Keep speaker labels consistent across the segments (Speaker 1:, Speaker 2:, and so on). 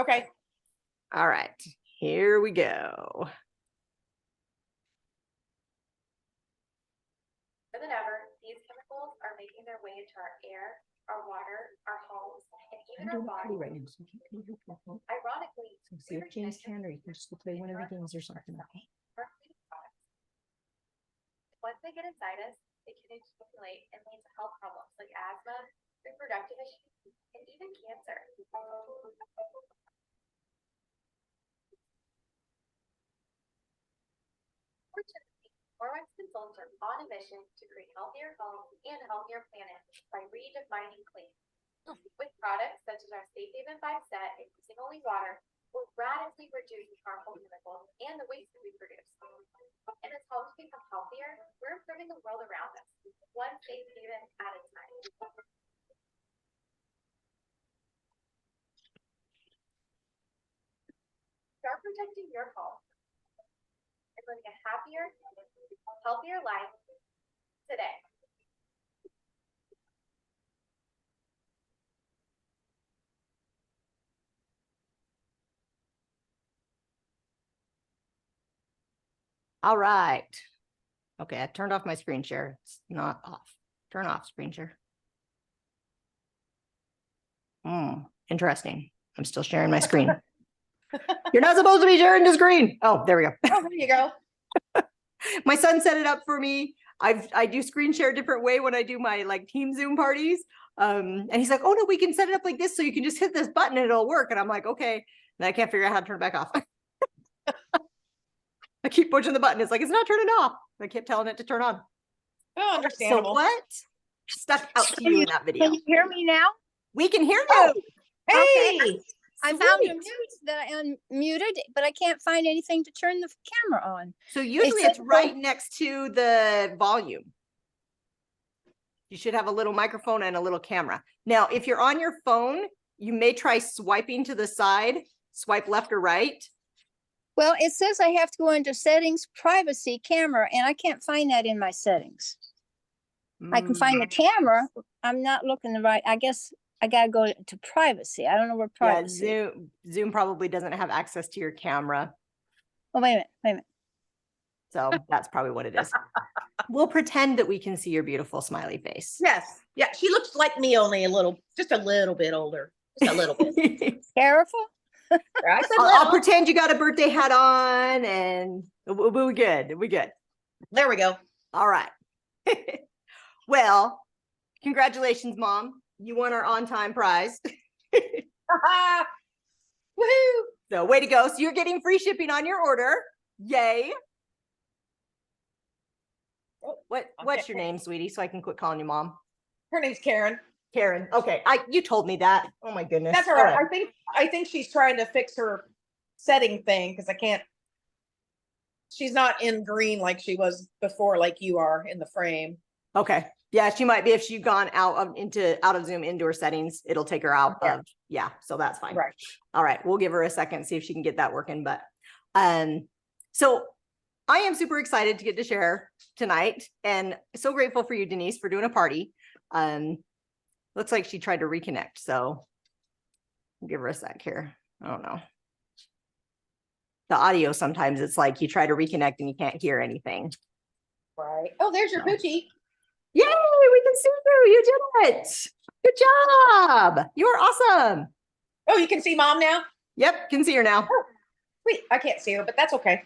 Speaker 1: Okay.
Speaker 2: All right, here we go.
Speaker 3: More than ever, these chemicals are making their way into our air, our water, our homes, and even our bodies.
Speaker 2: Right now, so can you hear my phone?
Speaker 3: Ironically,
Speaker 2: So see if James can, or you can just go play one of the games or something. Okay.
Speaker 3: Once they get inside us, they can accumulate and lead to health problems like asthma, reproductive issues, and even cancer. Fortunately, Norwex.biz are on a mission to create healthier homes and a healthier planet by redefining clean. With products such as our Safe Haven 5 set and using only water, we're radically reducing harmful chemicals and the waste that we produce. And as homes become healthier, we're improving the world around us, one safe haven at a time. Start protecting your home and living a happier, healthier life today.
Speaker 2: All right. Okay, I turned off my screen share. It's not off. Turn off screen share. Interesting. I'm still sharing my screen. You're not supposed to be sharing the screen. Oh, there we go.
Speaker 1: Oh, there you go.
Speaker 2: My son set it up for me. I do screen share a different way when I do my like team Zoom parties. And he's like, oh no, we can set it up like this. So you can just hit this button and it'll work. And I'm like, okay. And I can't figure out how to turn it back off. I keep pushing the button. It's like, it's not turning off. I kept telling it to turn on.
Speaker 1: Oh, understandable.
Speaker 2: So what stuck out to you in that video?
Speaker 4: Can you hear me now?
Speaker 2: We can hear you.
Speaker 1: Hey,
Speaker 4: Okay. I found a mute that I unmuted, but I can't find anything to turn the camera on.
Speaker 2: So usually it's right next to the volume. You should have a little microphone and a little camera. Now, if you're on your phone, you may try swiping to the side, swipe left or right.
Speaker 4: Well, it says I have to go into settings, privacy, camera, and I can't find that in my settings. I can find the camera. I'm not looking the right. I guess I got to go to privacy. I don't know where privacy.
Speaker 2: Yeah, Zoom probably doesn't have access to your camera.
Speaker 4: Oh, wait a minute.
Speaker 2: So that's probably what it is. We'll pretend that we can see your beautiful smiley face.
Speaker 1: yes. Yeah, she looks like me, only just a little bit older. Just a little bit.
Speaker 4: Careful.
Speaker 1: I said
Speaker 2: I'll
Speaker 1: little.
Speaker 2: pretend you got a birthday hat on and we'll be good. We'll be good.
Speaker 1: There we go.
Speaker 2: All right. Well, congratulations, Mom. You won our on-time prize.
Speaker 1: Woohoo!
Speaker 2: So way to go. So you're getting free shipping on your order. Yay. What's your name, sweetie? So I can quit calling you Mom.
Speaker 1: Her name's Karen.
Speaker 2: Karen. Okay. You told me that. Oh my goodness.
Speaker 1: That's all right. I think she's trying to fix her setting thing because I can't. She's not in green like she was before, like you are in the frame.
Speaker 2: Okay. Yeah, she might be. If she's gone out of Zoom indoor settings, it'll take her out of, so that's fine.
Speaker 1: Right.
Speaker 2: All right. We'll give her a second, see if she can get that working. But so I am super excited to get to share tonight and so grateful for you, Denise, for doing a party. Looks like she tried to reconnect. So I'll give her a sec here. I don't know. The audio, sometimes it's like you try to reconnect and you can't hear anything.
Speaker 1: Right. Oh, there's your poochie.
Speaker 2: Yay, we can see you. You did it. Good job. You are awesome.
Speaker 1: Oh, you can see Mom now?
Speaker 2: Yep, can see her now.
Speaker 1: Oh, wait, I can't see her, but that's okay.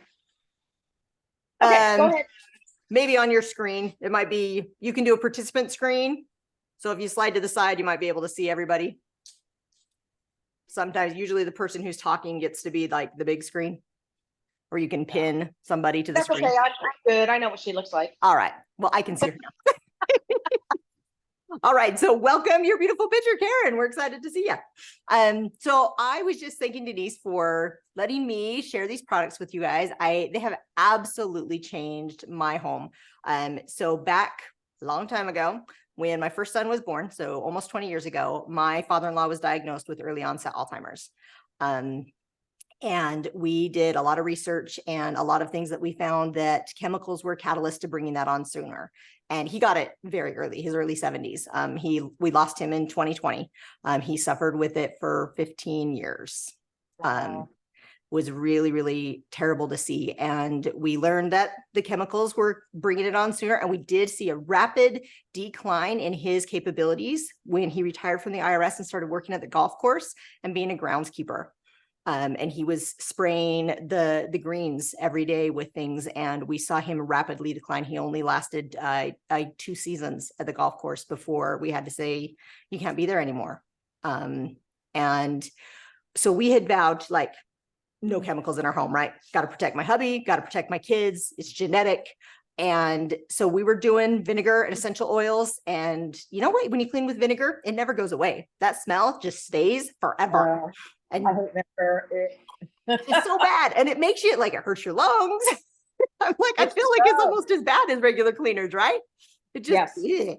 Speaker 1: Okay, go ahead.
Speaker 2: Maybe on your screen, it might be, you can do a participant screen. So if you slide to the side, you might be able to see everybody. Sometimes, usually the person who's talking gets to be like the big screen. Or you can pin somebody to the
Speaker 1: That's
Speaker 2: screen.
Speaker 1: okay, I'm good. I know what she looks like.
Speaker 2: All right. Well, I can see her now. All right. So welcome your beautiful picture, Karen. We're excited to see you. So I was just thanking Denise for letting me share these products with you guys. They have absolutely changed my home. So back a long time ago, when my first son was born, so almost 20 years ago, my father-in-law was diagnosed with early onset Alzheimer's. And we did a lot of research and a lot of things that we found that chemicals were catalysts to bringing that on sooner. And he got it very early, his early 70s. We lost him in 2020. He suffered with it for 15 years.
Speaker 1: Wow.
Speaker 2: Was really, really terrible to see. And we learned that the chemicals were bringing it on sooner. And we did see a rapid decline in his capabilities when he retired from the IRS and started working at the golf course and being a groundskeeper. And he was spraying the greens every day with things, and we saw him rapidly decline. He only lasted 2 seasons at the golf course before we had to say, you can't be there anymore. And so we had vowed, like, no chemicals in our home, right? Got to protect my hubby, got to protect my kids. It's genetic. And so we were doing vinegar and essential oils. And you know what? When you clean with vinegar, it never goes away. That smell just stays forever. And
Speaker 1: I hate vinegar.
Speaker 2: it's so bad. And it makes you, like, it hurts your lungs. I'm like, I
Speaker 1: It's
Speaker 2: feel like it's
Speaker 1: gross.
Speaker 2: almost as bad as regular cleaners, right? It just,
Speaker 1: Yes.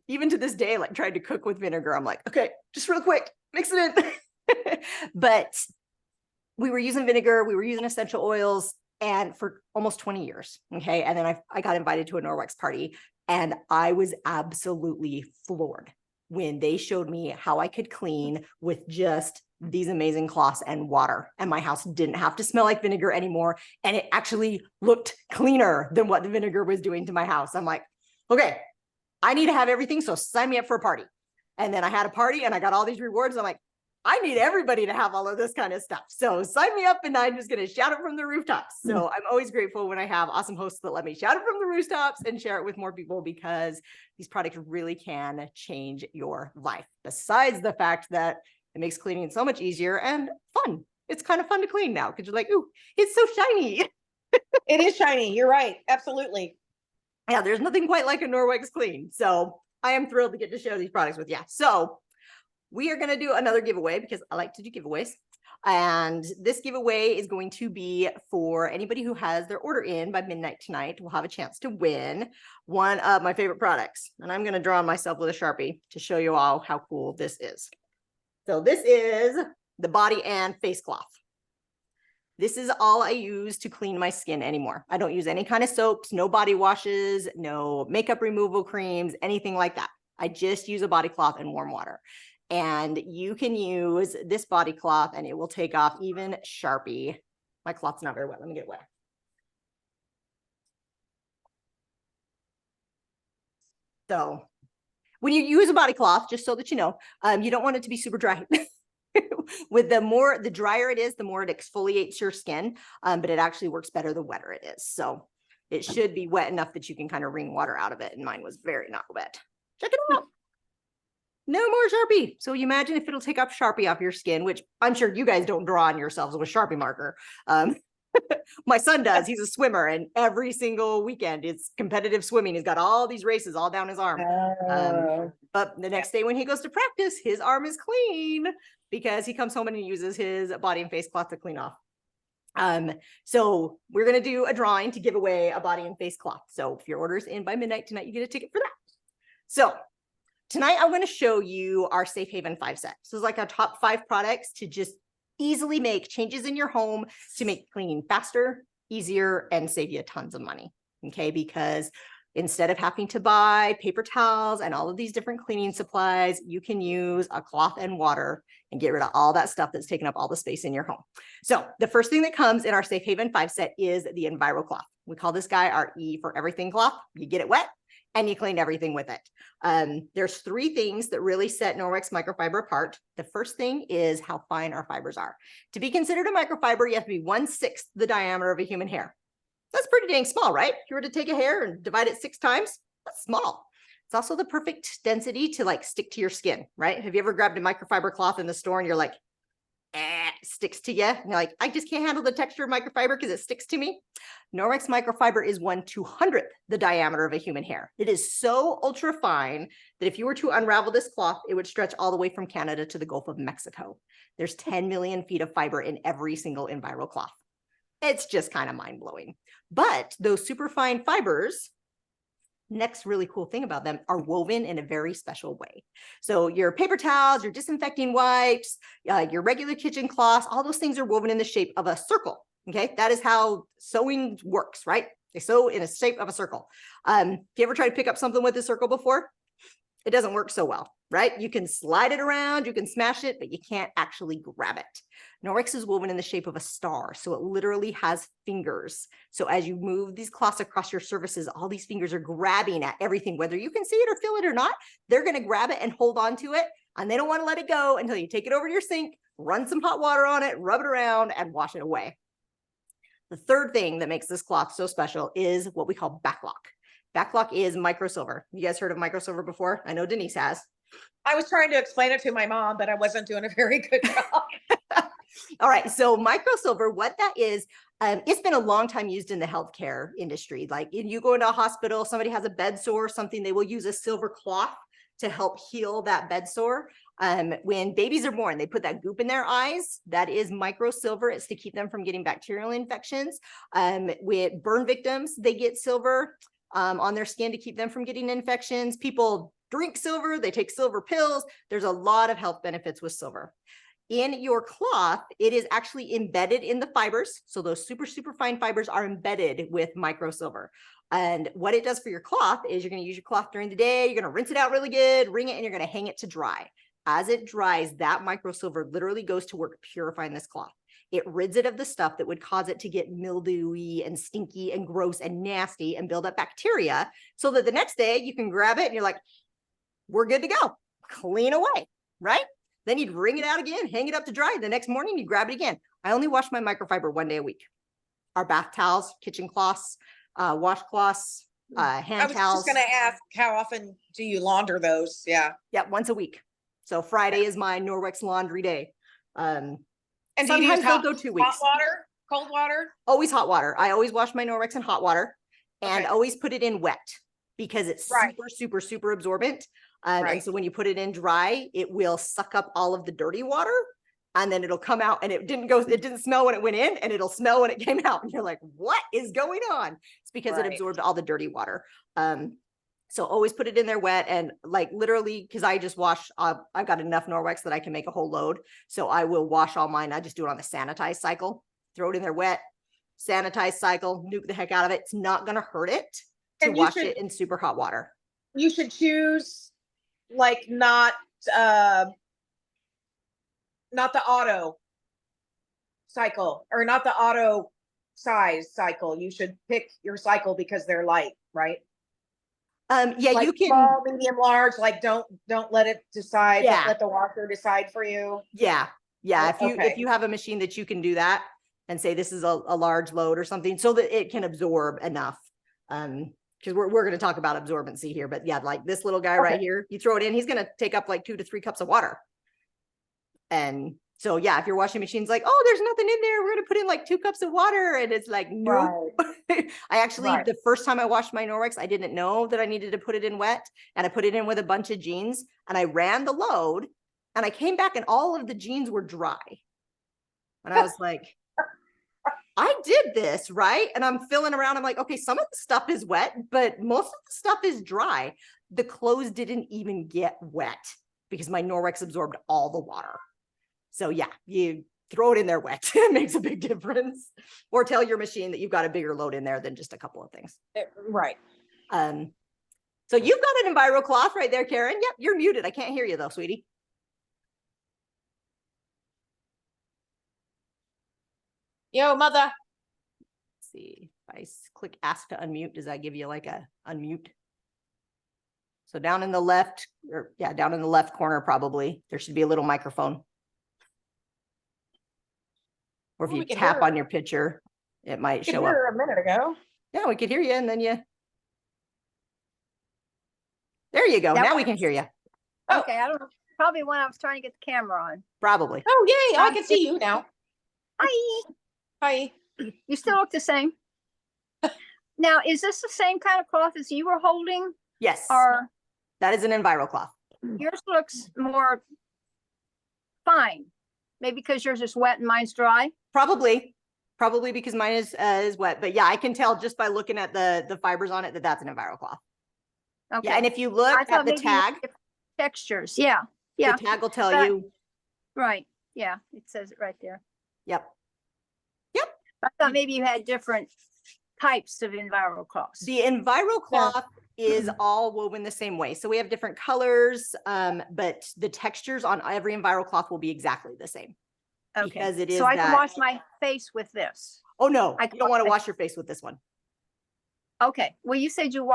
Speaker 2: even to this day, like, trying to cook with vinegar, I'm like, okay, just real quick, mix it in. But we were using vinegar, we were using essential oils, and for almost 20 years. Okay. And then I got invited to a Norwex party, and I was absolutely floored when they showed me how I could clean with just these amazing cloths and water. And my house didn't have to smell like vinegar anymore. And it actually looked cleaner than what the vinegar was doing to my house. I'm like, okay, I need to have everything. So sign me up for a party. And then I had a party and I got all these rewards. I'm like, I need everybody to have all of this kind of stuff. So sign me up and I'm just going to shout it from the rooftops. So I'm always grateful when I have awesome hosts that let me shout it from the rooftops and share it with more people, because these products really can change your life. Besides the fact that it makes cleaning so much easier and fun. It's kind of fun to clean now because you're like, ooh, it's so shiny.
Speaker 1: It is shiny. You're right. Absolutely.
Speaker 2: Yeah, there's nothing quite like a Norwex clean. So I am thrilled to get to share these products with you. So we are going to do another giveaway because I like to do giveaways. And this giveaway is going to be for anybody who has their order in by midnight tonight. Will have a chance to win one of my favorite products. And I'm going to draw on myself with a Sharpie to show you all how cool this is. So this is the body and face cloth. This is all I use to clean my skin anymore. I don't use any kind of soaps, no body washes, no makeup removal creams, anything like that. I just use a body cloth and warm water. And you can use this body cloth and it will take off even Sharpie. My cloth's not very wet. Let me get wet. So when you use a body cloth, just so that you know, you don't want it to be super dry. With the drier it is, the more it exfoliates your skin, but it actually works better the wetter it is. So it should be wet enough that you can kind of wring water out of it. And mine was very not wet. Check it out. No more Sharpie. So you imagine if it'll take off Sharpie off your skin, which I'm sure you guys don't draw on yourselves with Sharpie marker. My son does. He's a swimmer, and every single weekend it's competitive swimming. He's got all these races all down his arm. But the next day when he goes to practice, his arm is clean because he comes home and he uses his body and face cloth to clean off. So we're going to do a drawing to give away a body and face cloth. So if your order's in by midnight tonight, you get a ticket for that. So tonight I'm going to show you our Safe Haven 5 set. So it's like our top 5 products to just easily make changes in your home to make cleaning faster, easier, and save you tons of money. Okay, because instead of having to buy paper towels and all of these different cleaning supplies, you can use a cloth and water and get rid of all that stuff that's taking up all the space in your home. So the first thing that comes in our Safe Haven 5 set is the Enviro cloth. We call this guy our E for everything cloth. You get it wet and you clean everything with it. There's 3 things that really set Norwex microfiber apart. The first thing is how fine our fibers are. To be considered a microfiber, you have to be 1/6 the diameter of a human hair. That's pretty dang small, right? If you were to take a hair and divide it 6 times, that's small. It's also the perfect density to like stick to your skin, right? Have you ever grabbed a microfiber cloth in the store and you're like, sticks to you? And you're like, I just can't handle the texture of microfiber because it sticks to me. Norwex microfiber is 1/200th the diameter of a human hair. It is so ultra fine that if you were to unravel this cloth, it would stretch all the way from Canada to the Gulf of Mexico. There's 10 million feet of fiber in every single Enviro cloth. It's just kind of mind blowing. But those super fine fibers, next really cool thing about them, are woven in a very special way. So your paper towels, your disinfecting wipes, your regular kitchen cloths, all those things are woven in the shape of a circle. Okay, that is how sewing works, right? They sew in a shape of a circle. Have you ever tried to pick up something with a circle before? it doesn't work so well, right? You can slide it around, you can smash it, but you can't actually grab it. Norwex is woven in the shape of a star, so it literally has fingers. So as you move these cloths across your surfaces, all these fingers are grabbing at everything, whether you can see it or feel it or not, they're going to grab it and hold on to it, and they don't want to let it go until you take it over to your sink, run some hot water on it, rub it around, and wash it away. The third thing that makes this cloth so special is what we call backlock. Backlock is microsilver. You guys heard of microsilver before? I know Denise has.
Speaker 1: I was trying to explain it to my mom, but I wasn't doing a very good job.
Speaker 2: All right, so microsilver, what that is, it's been a long time used in the healthcare industry. Like you go into a hospital, somebody has a bed sore or something, they will use a silver cloth to help heal that bed sore. When babies are born, they put that goop in their eyes. That is microsilver. It's to keep them from getting bacterial infections. With burn victims, they get silver on their skin to keep them from getting infections. People drink silver, they take silver pills. There's a lot of health benefits with silver. In your cloth, it is actually embedded in the fibers. So those super, super fine fibers are embedded with microsilver. And what it does for your cloth is you're going to use your cloth during the day. You're going to rinse it out really good, wring it, and you're going to hang it to dry. As it dries, that microsilver literally goes to work purifying this cloth. It rids it of the stuff that would cause it to get mildewy and stinky and gross and nasty and build up bacteria, so that the next day you can grab it and you're like, we're good to go. Clean away, right? Then you'd wring it out again, hang it up to dry. The next morning you grab it again. I only wash my microfiber 1 day a week. Our bath towels, kitchen cloths, washcloths, hand
Speaker 1: I was
Speaker 2: towels.
Speaker 1: just going to ask, how often do you launder those? Yeah.
Speaker 2: Yeah, once a week. So Friday is my Norwex laundry day.
Speaker 1: And do you
Speaker 2: Sometimes
Speaker 1: use
Speaker 2: they'll go 2 weeks.
Speaker 1: hot water, cold water?
Speaker 2: Always hot water. I always wash my Norwex in hot water and
Speaker 1: Okay.
Speaker 2: always put it in wet because it's
Speaker 1: Right.
Speaker 2: super, super, super absorbent. And
Speaker 1: Right.
Speaker 2: so when you put it in dry, it will suck up all of the dirty water, and then it'll come out, and it didn't smell when it went in, and it'll smell when it came out. And you're like, what is going on? It's because it
Speaker 1: Right.
Speaker 2: absorbed all the dirty water. So always put it in there wet, and like literally, because I just wash, I've got enough Norwex that I can make a whole load. So I will wash all mine. I just do it on the sanitize cycle, throw it in there wet, sanitize cycle, nuke the heck out of it. It's not going to hurt it to
Speaker 1: And you
Speaker 2: wash
Speaker 1: should-
Speaker 2: it in super hot water.
Speaker 1: You should choose like not the auto cycle or not the auto size cycle. You should pick your cycle because they're light, right?
Speaker 2: Yeah,
Speaker 1: Like
Speaker 2: you can.
Speaker 1: small, medium, large. Like don't let it decide.
Speaker 2: Yeah.
Speaker 1: Don't let the washer decide for you.
Speaker 2: Yeah. If
Speaker 1: Okay.
Speaker 2: you have a machine that you can do that and say this is a large load or something, so that it can absorb enough. Because we're going to talk about absorbency here, but yeah, like this little guy right
Speaker 1: Okay.
Speaker 2: here, you throw it in, he's going to take up like 2 to 3 cups of water. And so, yeah, if your washing machine's like, oh, there's nothing in there, we're going to put in like 2 cups of water. And it's like, nope. I actually,
Speaker 1: Right.
Speaker 2: the first time I washed my Norwex, I didn't know that I needed to put it in wet, and I put it in with a bunch of jeans, and I ran the load, and I came back and all of the jeans were dry. And I was like, I did this, right? And I'm filling around. I'm like, okay, some of the stuff is wet, but most of the stuff is dry. The clothes didn't even get wet because my Norwex absorbed all the water. So yeah, you throw it in there wet. It makes a big difference. Or tell your machine that you've got a bigger load in there than just a couple of things.
Speaker 1: Right.
Speaker 2: So you've got an Enviro cloth right there, Karen. Yep, you're muted. I can't hear you though, sweetie.
Speaker 1: Yo, mother.
Speaker 2: Let's see, if I click ask to unmute, does that give you like a unmute? So down in the left, or yeah, down in the left corner, probably there should be a little microphone. Or if
Speaker 1: Oh,
Speaker 2: you
Speaker 1: we can
Speaker 2: tap
Speaker 1: hear
Speaker 2: on
Speaker 1: her.
Speaker 2: your picture, it might
Speaker 1: I could
Speaker 2: show up.
Speaker 1: hear her a minute ago.
Speaker 2: Yeah, we could hear you, and then there you go.
Speaker 4: That
Speaker 2: Now we can hear you.
Speaker 1: Oh.
Speaker 4: Okay, I don't know. Probably when I was trying to get the camera on.
Speaker 2: Probably.
Speaker 1: Oh, yay. I can see you now.
Speaker 4: Hi,
Speaker 1: Hi.
Speaker 4: you still look the same. Now, is this the same kind of cloth as you were holding,
Speaker 2: Yes,
Speaker 4: or
Speaker 2: that is an Enviro cloth.
Speaker 4: yours looks more fine? Maybe because yours is wet and mine's dry.
Speaker 2: Probably because mine is wet. But yeah, I can tell just by looking at the fibers on it that that's an Enviro cloth.
Speaker 4: Okay.
Speaker 2: Yeah, and if you
Speaker 4: I
Speaker 2: look
Speaker 4: thought
Speaker 2: at the
Speaker 4: maybe you had
Speaker 2: tag,
Speaker 4: different textures. Yeah. Yeah.
Speaker 2: the tag will tell
Speaker 4: but-
Speaker 2: you.
Speaker 4: Right. Yeah. It says it right there.
Speaker 2: Yep.
Speaker 4: I thought maybe you had different types of Enviro cloths.
Speaker 2: The Enviro cloth is all woven the same way. So we have different colors, but the textures on every EnviroCloth will be exactly the same.
Speaker 4: Okay,
Speaker 2: Because it is
Speaker 4: so I can
Speaker 2: that-
Speaker 4: wash my face with this.
Speaker 2: Oh no,
Speaker 4: I
Speaker 2: you don't want to
Speaker 4: can-
Speaker 2: wash your face with this one.
Speaker 4: Okay, well, you said you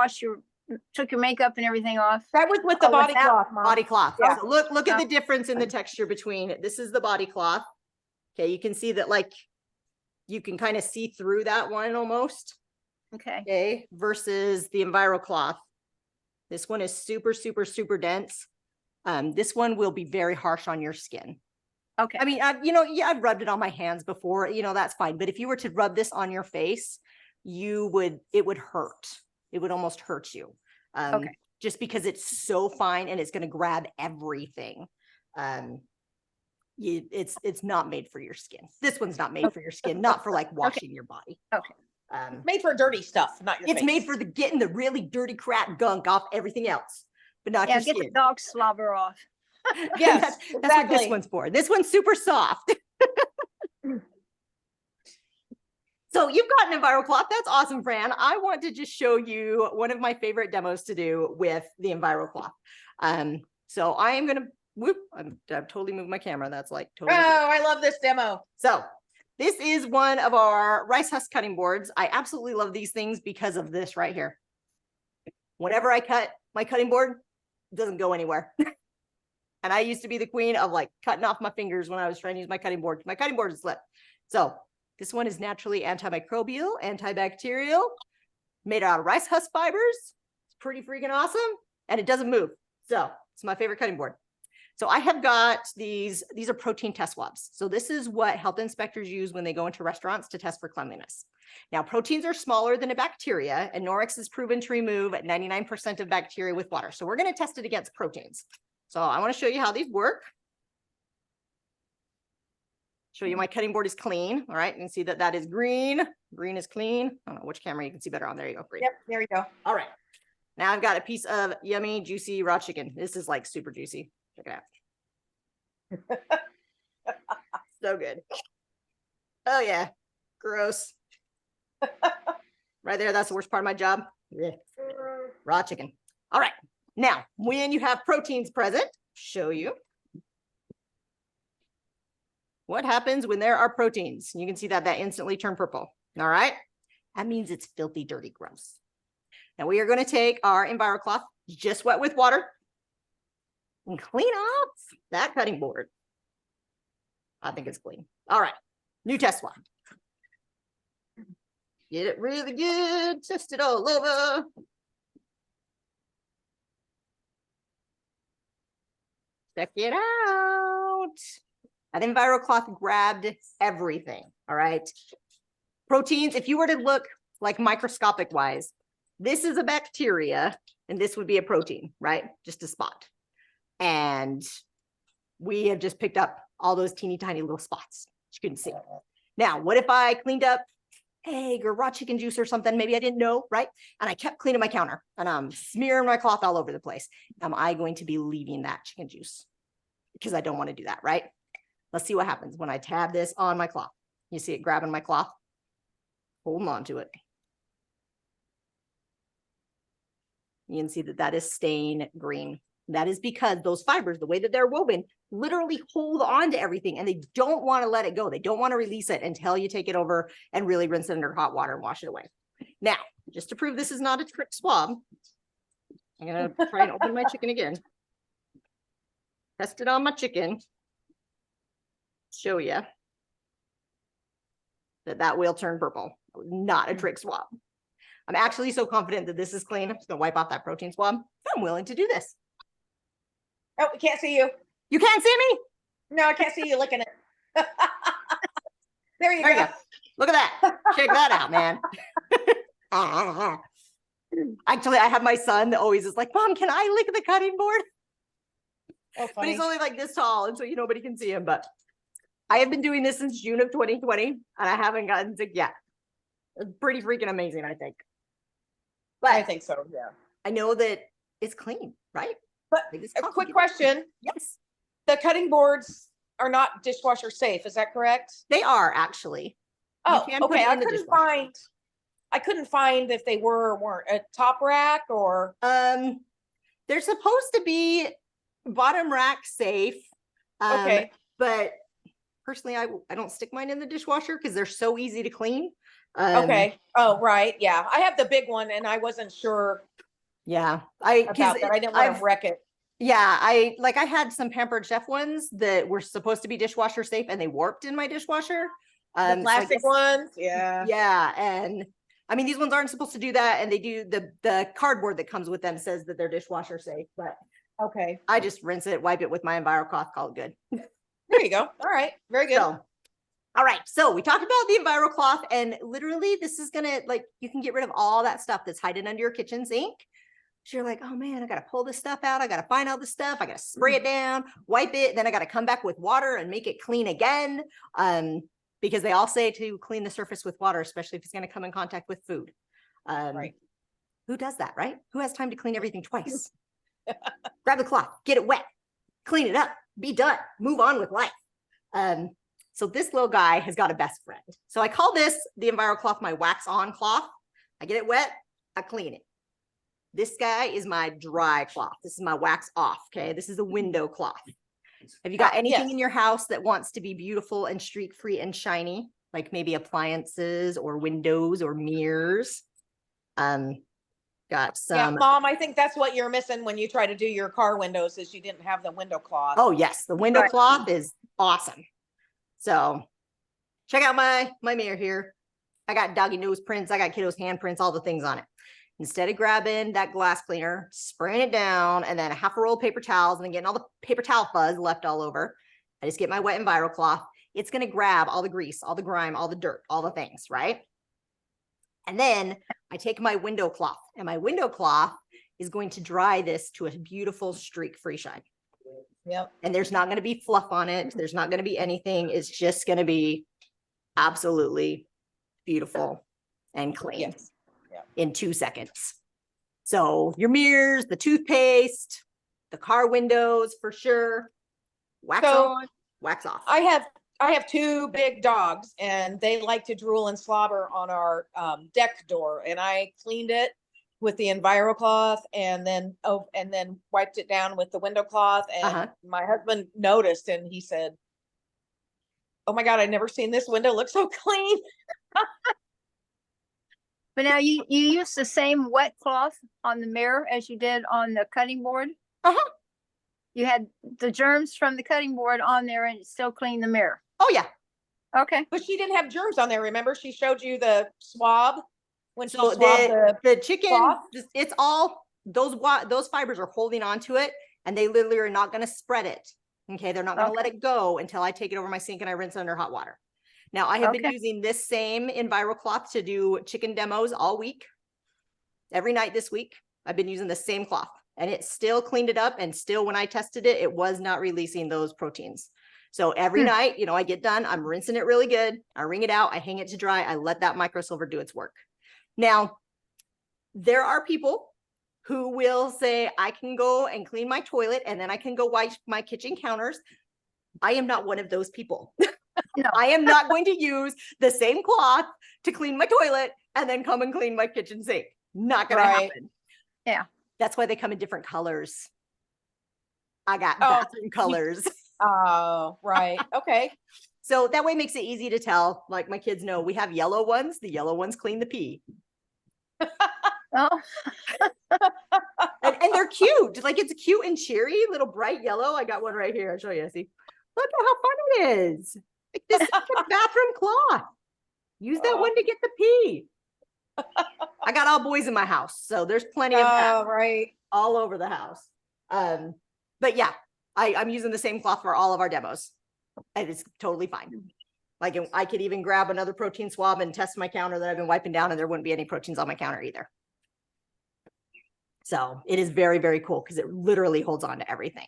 Speaker 4: took your makeup and everything off.
Speaker 1: That was with the
Speaker 4: Oh,
Speaker 1: body
Speaker 4: without
Speaker 1: cloth, Mom.
Speaker 2: Body cloth.
Speaker 1: Yeah.
Speaker 2: So look at
Speaker 4: Oh.
Speaker 2: the difference in the texture between, this is the body cloth. Okay, you can see that like, you can kind of see through that one almost.
Speaker 4: Okay,
Speaker 2: Okay, versus the EnviroCloth. This one is super, super, super dense. This one will be very harsh on your skin.
Speaker 4: okay.
Speaker 2: I mean, I've rubbed it on my hands before, that's fine. But if you were to rub this on your face, it would hurt. It would almost hurt you.
Speaker 4: Okay.
Speaker 2: Just because it's so fine and it's going to grab everything. It's not made for your skin. This one's not made for your skin, not for like washing your body.
Speaker 4: Okay.
Speaker 1: Made for dirty stuff, not your
Speaker 2: It's
Speaker 1: face.
Speaker 2: made for getting the really dirty crap gunk off everything else, but not
Speaker 4: Yeah,
Speaker 2: your
Speaker 4: get
Speaker 2: skin.
Speaker 4: the dog slobber off.
Speaker 1: Yes,
Speaker 2: That's what
Speaker 1: exactly.
Speaker 2: this one's for. This one's super soft. So you've got an EnviroCloth. That's awesome, Fran. I want to just show you one of my favorite demos to do with the EnviroCloth. So I am gonna I've totally moved my camera. That's like
Speaker 1: Oh,
Speaker 2: totally.
Speaker 1: I love this demo.
Speaker 2: So this is one of our rice husk cutting boards. I absolutely love these things because of this right here. Whenever I cut my cutting board, it doesn't go anywhere. And I used to be the queen of like cutting off my fingers when I was trying to use my cutting board. My cutting board is slipped. So this one is naturally antimicrobial, antibacterial, made out of rice husk fibers. It's pretty freaking awesome. And it doesn't move. So it's my favorite cutting board. So I have got these are protein test swabs. So this is what health inspectors use when they go into restaurants to test for cleanliness. Now, proteins are smaller than a bacteria, and Norwex is proven to remove 99% of bacteria with water. So we're going to test it against proteins. So I want to show you how these work. Show you my cutting board is clean. All right, you can see that that is green. Green is clean. I don't know which camera you can see better on. There you go, green.
Speaker 1: Yep, there we go.
Speaker 2: All right. Now I've got a piece of yummy, juicy raw chicken. This is like super juicy. Check it out. So good. Oh yeah. Gross. Right there. That's the worst part of my job. Blech. Raw chicken. All right. Now, when you have proteins present, show you what happens when there are proteins. You can see that instantly turned purple. All right. That means it's filthy, dirty, gross. Now we are going to take our EnviroCloth, just wet with water, and clean off that cutting board. I think it's clean. All right. New test swab. Get it really good. Test it all over. Check it out. That EnviroCloth grabbed everything. All right. Proteins, if you were to look like microscopic wise, this is a bacteria and this would be a protein, right? Just a spot. And we have just picked up all those teeny tiny little spots you couldn't see. Now, what if I cleaned up egg or raw chicken juice or something? Maybe I didn't know, right? And I kept cleaning my counter and I'm smearing my cloth all over the place. Am I going to be leaving that chicken juice? Because I don't want to do that, right? Let's see what happens when I tab this on my cloth. You see it grabbing my cloth, holding on to it. You can see that that is stain green. That is because those fibers, the way that they're woven, literally hold on to everything and they don't want to let it go. They don't want to release it until you take it over and really rinse it under hot water and wash it away. Now, just to prove this is not a trick swab, I'm going to try and open my chicken again. Test it on my chicken. Show you that will turn purple. Not a trick swab. I'm actually so confident that this is clean. I'm just gonna wipe off that protein swab. I'm willing to do this.
Speaker 1: Oh, we can't see you.
Speaker 2: You can't see me?
Speaker 1: No, I can't see you licking it. There you
Speaker 2: There
Speaker 1: go.
Speaker 2: you go. Look at that. Check that out, man. Actually, I have my son that always is like, Mom, can I lick the cutting board?
Speaker 1: Oh,
Speaker 2: But he's
Speaker 1: funny.
Speaker 2: only like this tall, and so nobody can see him. But I have been doing this since June of 2020, and I haven't gotten sick yet. It's pretty freaking amazing, I think. But
Speaker 1: I think so, yeah.
Speaker 2: I know that it's clean, right?
Speaker 1: But
Speaker 2: Like this
Speaker 1: a
Speaker 2: coffee
Speaker 1: quick
Speaker 2: gets-
Speaker 1: question.
Speaker 2: Yes,
Speaker 1: The cutting boards are not dishwasher safe, is that correct?
Speaker 2: they are actually. You
Speaker 1: Oh,
Speaker 2: can put
Speaker 1: okay.
Speaker 2: it
Speaker 1: I
Speaker 2: in the
Speaker 1: couldn't
Speaker 2: dishwasher.
Speaker 1: I couldn't find if they were or weren't a top rack or,
Speaker 2: They're supposed to be bottom rack safe.
Speaker 1: okay,
Speaker 2: But personally, I don't stick mine in the dishwasher because they're so easy to clean.
Speaker 1: okay. Oh, right, yeah. I have the big one and I wasn't sure
Speaker 2: Yeah,
Speaker 1: about that. I didn't want
Speaker 2: I've
Speaker 1: to wreck it.
Speaker 2: yeah, I had some Pampered Chef ones that were supposed to be dishwasher safe and they warped in my dishwasher.
Speaker 1: The
Speaker 2: So I
Speaker 1: plastic
Speaker 2: guess-
Speaker 1: ones, yeah.
Speaker 2: Yeah, and I mean these ones aren't supposed to do that, and they do the cardboard that comes with them says that they're dishwasher safe, but
Speaker 1: Okay,
Speaker 2: I just rinse it, wipe it with my EnviroCloth, call it good.
Speaker 1: there you go. All right, very good.
Speaker 2: So, all right, so we talked about the EnviroCloth, and literally this is gonna, like, you can get rid of all that stuff that's hiding under your kitchen sink. So you're like, oh man, I gotta pull this stuff out. I gotta find all this stuff. I gotta spray it down, wipe it. Then I gotta come back with water and make it clean again. Because they all say to clean the surface with water, especially if it's gonna come in contact with food.
Speaker 1: Right.
Speaker 2: Who does that, right? Who has time to clean everything twice? Grab the cloth, get it wet, clean it up, be done, move on with life. So this little guy has got a best friend. So I call this the EnviroCloth my wax on cloth. I get it wet, I clean it. This guy is my dry cloth. This is my wax off. Okay. This is a window cloth. Have you got anything
Speaker 1: yes.
Speaker 2: in your house that wants to be beautiful and streak free and shiny? Like maybe appliances or windows or mirrors? Got
Speaker 1: Yeah,
Speaker 2: some.
Speaker 1: Mom, I think that's what you're missing when you try to do your car windows is you didn't have the window cloth.
Speaker 2: Oh yes. The window
Speaker 4: Right.
Speaker 2: cloth is awesome. So check out my mirror here. I got doggy nose prints. I got kiddos handprints, all the things on it. Instead of grabbing that glass cleaner, spraying it down, and then a half a roll of paper towels, and then getting all the paper towel fuzz left all over, I just get my wet EnviroCloth. It's going to grab all the grease, all the grime, all the dirt, all the things, right? And then I take my window cloth, and my window cloth is going to dry this to a beautiful streak-free shine.
Speaker 1: Yep.
Speaker 2: And there's not going to be fluff on it. There's not going to be anything. It's just going to be absolutely beautiful and clean.
Speaker 1: Yes.
Speaker 2: In 2 seconds. So your mirrors, the toothpaste, the car windows for sure. Wax
Speaker 1: So,
Speaker 2: on, wax off.
Speaker 1: I have two big dogs and they like to drool and slobber on our deck door, and I cleaned it with the EnviroCloth and then wiped it down with the window cloth, and my husband noticed and he said, oh my God, I've never seen this window look so clean.
Speaker 4: But now you use the same wet cloth on the mirror as you did on the cutting board? You had the germs from the cutting board on there and it still cleaned the mirror?
Speaker 2: Oh yeah.
Speaker 4: Okay.
Speaker 1: But she didn't have germs on there. Remember, she showed you the swab when she
Speaker 2: So
Speaker 1: swabbed
Speaker 2: the chicken,
Speaker 1: cloth?
Speaker 2: it's all, those fibers are holding on to it, and they literally are not going to spread it. Okay. They're not going to let it go until I take it over my sink and I rinse it under hot water. Now, I have been using this same EnviroCloth to do chicken demos all week. Every night this week, I've been using the same cloth, and it still cleaned it up. And still, when I tested it, it was not releasing those proteins. So every night, you know, I get done, I'm rinsing it really good. I wring it out, I hang it to dry. I let that microsilver do its work. Now, there are people who will say, I can go and clean my toilet and then I can go wipe my kitchen counters. I am not one of those people.
Speaker 4: No.
Speaker 2: I am not going to use the same cloth to clean my toilet and then come and clean my kitchen sink. Not going to happen.
Speaker 4: Yeah.
Speaker 2: That's why they come in different colors. I got
Speaker 1: Oh,
Speaker 2: bathroom colors.
Speaker 1: Oh, right. Okay.
Speaker 2: So that way makes it easy to tell. Like my kids know we have yellow ones. The yellow ones clean the pee.
Speaker 4: Oh,
Speaker 2: And they're cute. Like it's cute and cheery, little bright yellow. I got one right here. I'll show you. See, look at how fun it is. Like this is a bathroom cloth. Use that one to get the pee. I got all boys in my house, so there's plenty of that
Speaker 1: Oh, right.
Speaker 2: all over the house. But yeah, I'm using the same cloth for all of our demos. And it's totally fine. Like I could even grab another protein swab and test my counter that I've been wiping down, and there wouldn't be any proteins on my counter either. So it is very, very cool because it literally holds on to everything.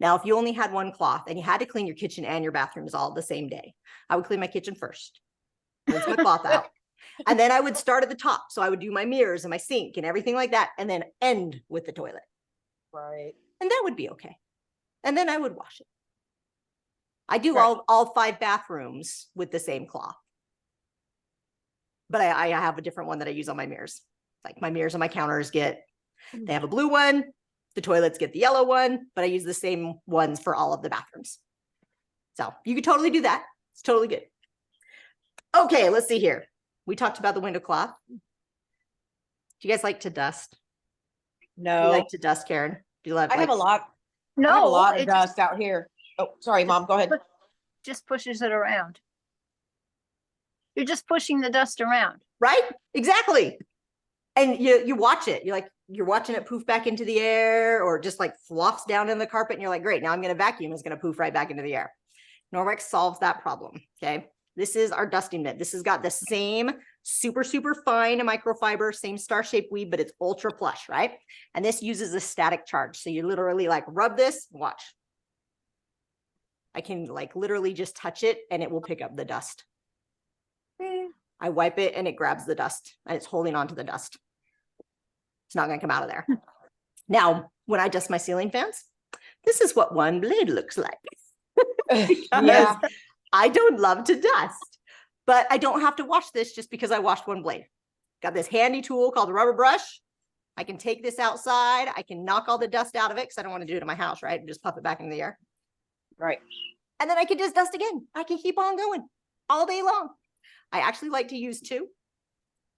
Speaker 2: Now, if you only had one cloth and you had to clean your kitchen and your bathrooms all the same day, I would clean my kitchen first, rinse my cloth out, and then I would start at the top. So I would do my mirrors and my sink and everything like that, and then end with the toilet.
Speaker 1: Right.
Speaker 2: And that would be okay. And then I would wash it. I do
Speaker 1: Right.
Speaker 2: all 5 bathrooms with the same cloth. but I have a different one that I use on my mirrors. Like my mirrors on my counters they have a blue one. The toilets get the yellow one, but I use the same ones for all of the bathrooms. So you could totally do that. It's totally good. Okay, let's see here. We talked about the window cloth. Do you guys like to dust? Do you
Speaker 1: No,
Speaker 2: like to dust, Karen? Do you love?
Speaker 1: I have a lot. I
Speaker 4: No,
Speaker 1: have a lot of
Speaker 4: it
Speaker 1: dust out here. Oh, sorry, Mom, go ahead.
Speaker 4: just pushes it around. You're just pushing the dust around.
Speaker 2: Right? Exactly. And you watch it. You're watching it poof back into the air, or just like flops down in the carpet, and you're like, great, now I'm going to vacuum. It's going to poof right back into the air. Norwex solves that problem. Okay. This is our dusting mitt. This has got the same super, super fine microfiber, same star-shaped weave, but it's ultra plush, right? And this uses a static charge. So you literally like rub this, watch. I can like literally just touch it and it will pick up the dust. I wipe it and it grabs the dust and it's holding on to the dust. It's not going to come out of there. Now, when I dust my ceiling fans, this is what one blade looks like.
Speaker 1: Yeah.
Speaker 2: I don't love to dust, but I don't have to wash this just because I washed one blade. Got this handy tool called the rubber brush. I can take this outside. I can knock all the dust out of it because I don't want to do it in my house, right? And just puff it back into the air.
Speaker 1: Right.
Speaker 2: And then I can just dust again. I can keep on going all day long. I actually like to use two.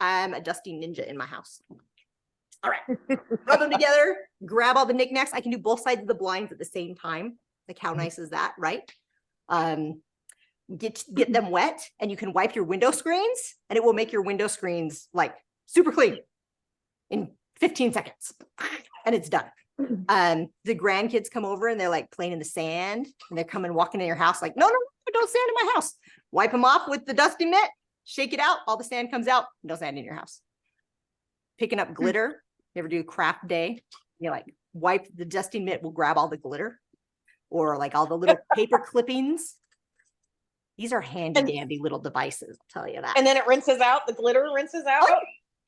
Speaker 2: I'm a dusting ninja in my house. All right. Rub them together, grab all the knickknacks. I can do both sides of the blinds at the same time. Like how nice is that, right? Get them wet and you can wipe your window screens and it will make your window screens like super clean in 15 seconds and it's done. The grandkids come over and they're like playing in the sand and they're coming walking in your house like, no, don't sand in my house. Wipe them off with the dusting mitt, shake it out, all the sand comes out, no sand in your house. Picking up glitter. You ever do craft day? You like wipe the dusting mitt will grab all the glitter or like all the little paper clippings. These are handy dandy little devices, I'll tell you that.
Speaker 1: And then it rinses out, the glitter rinses out.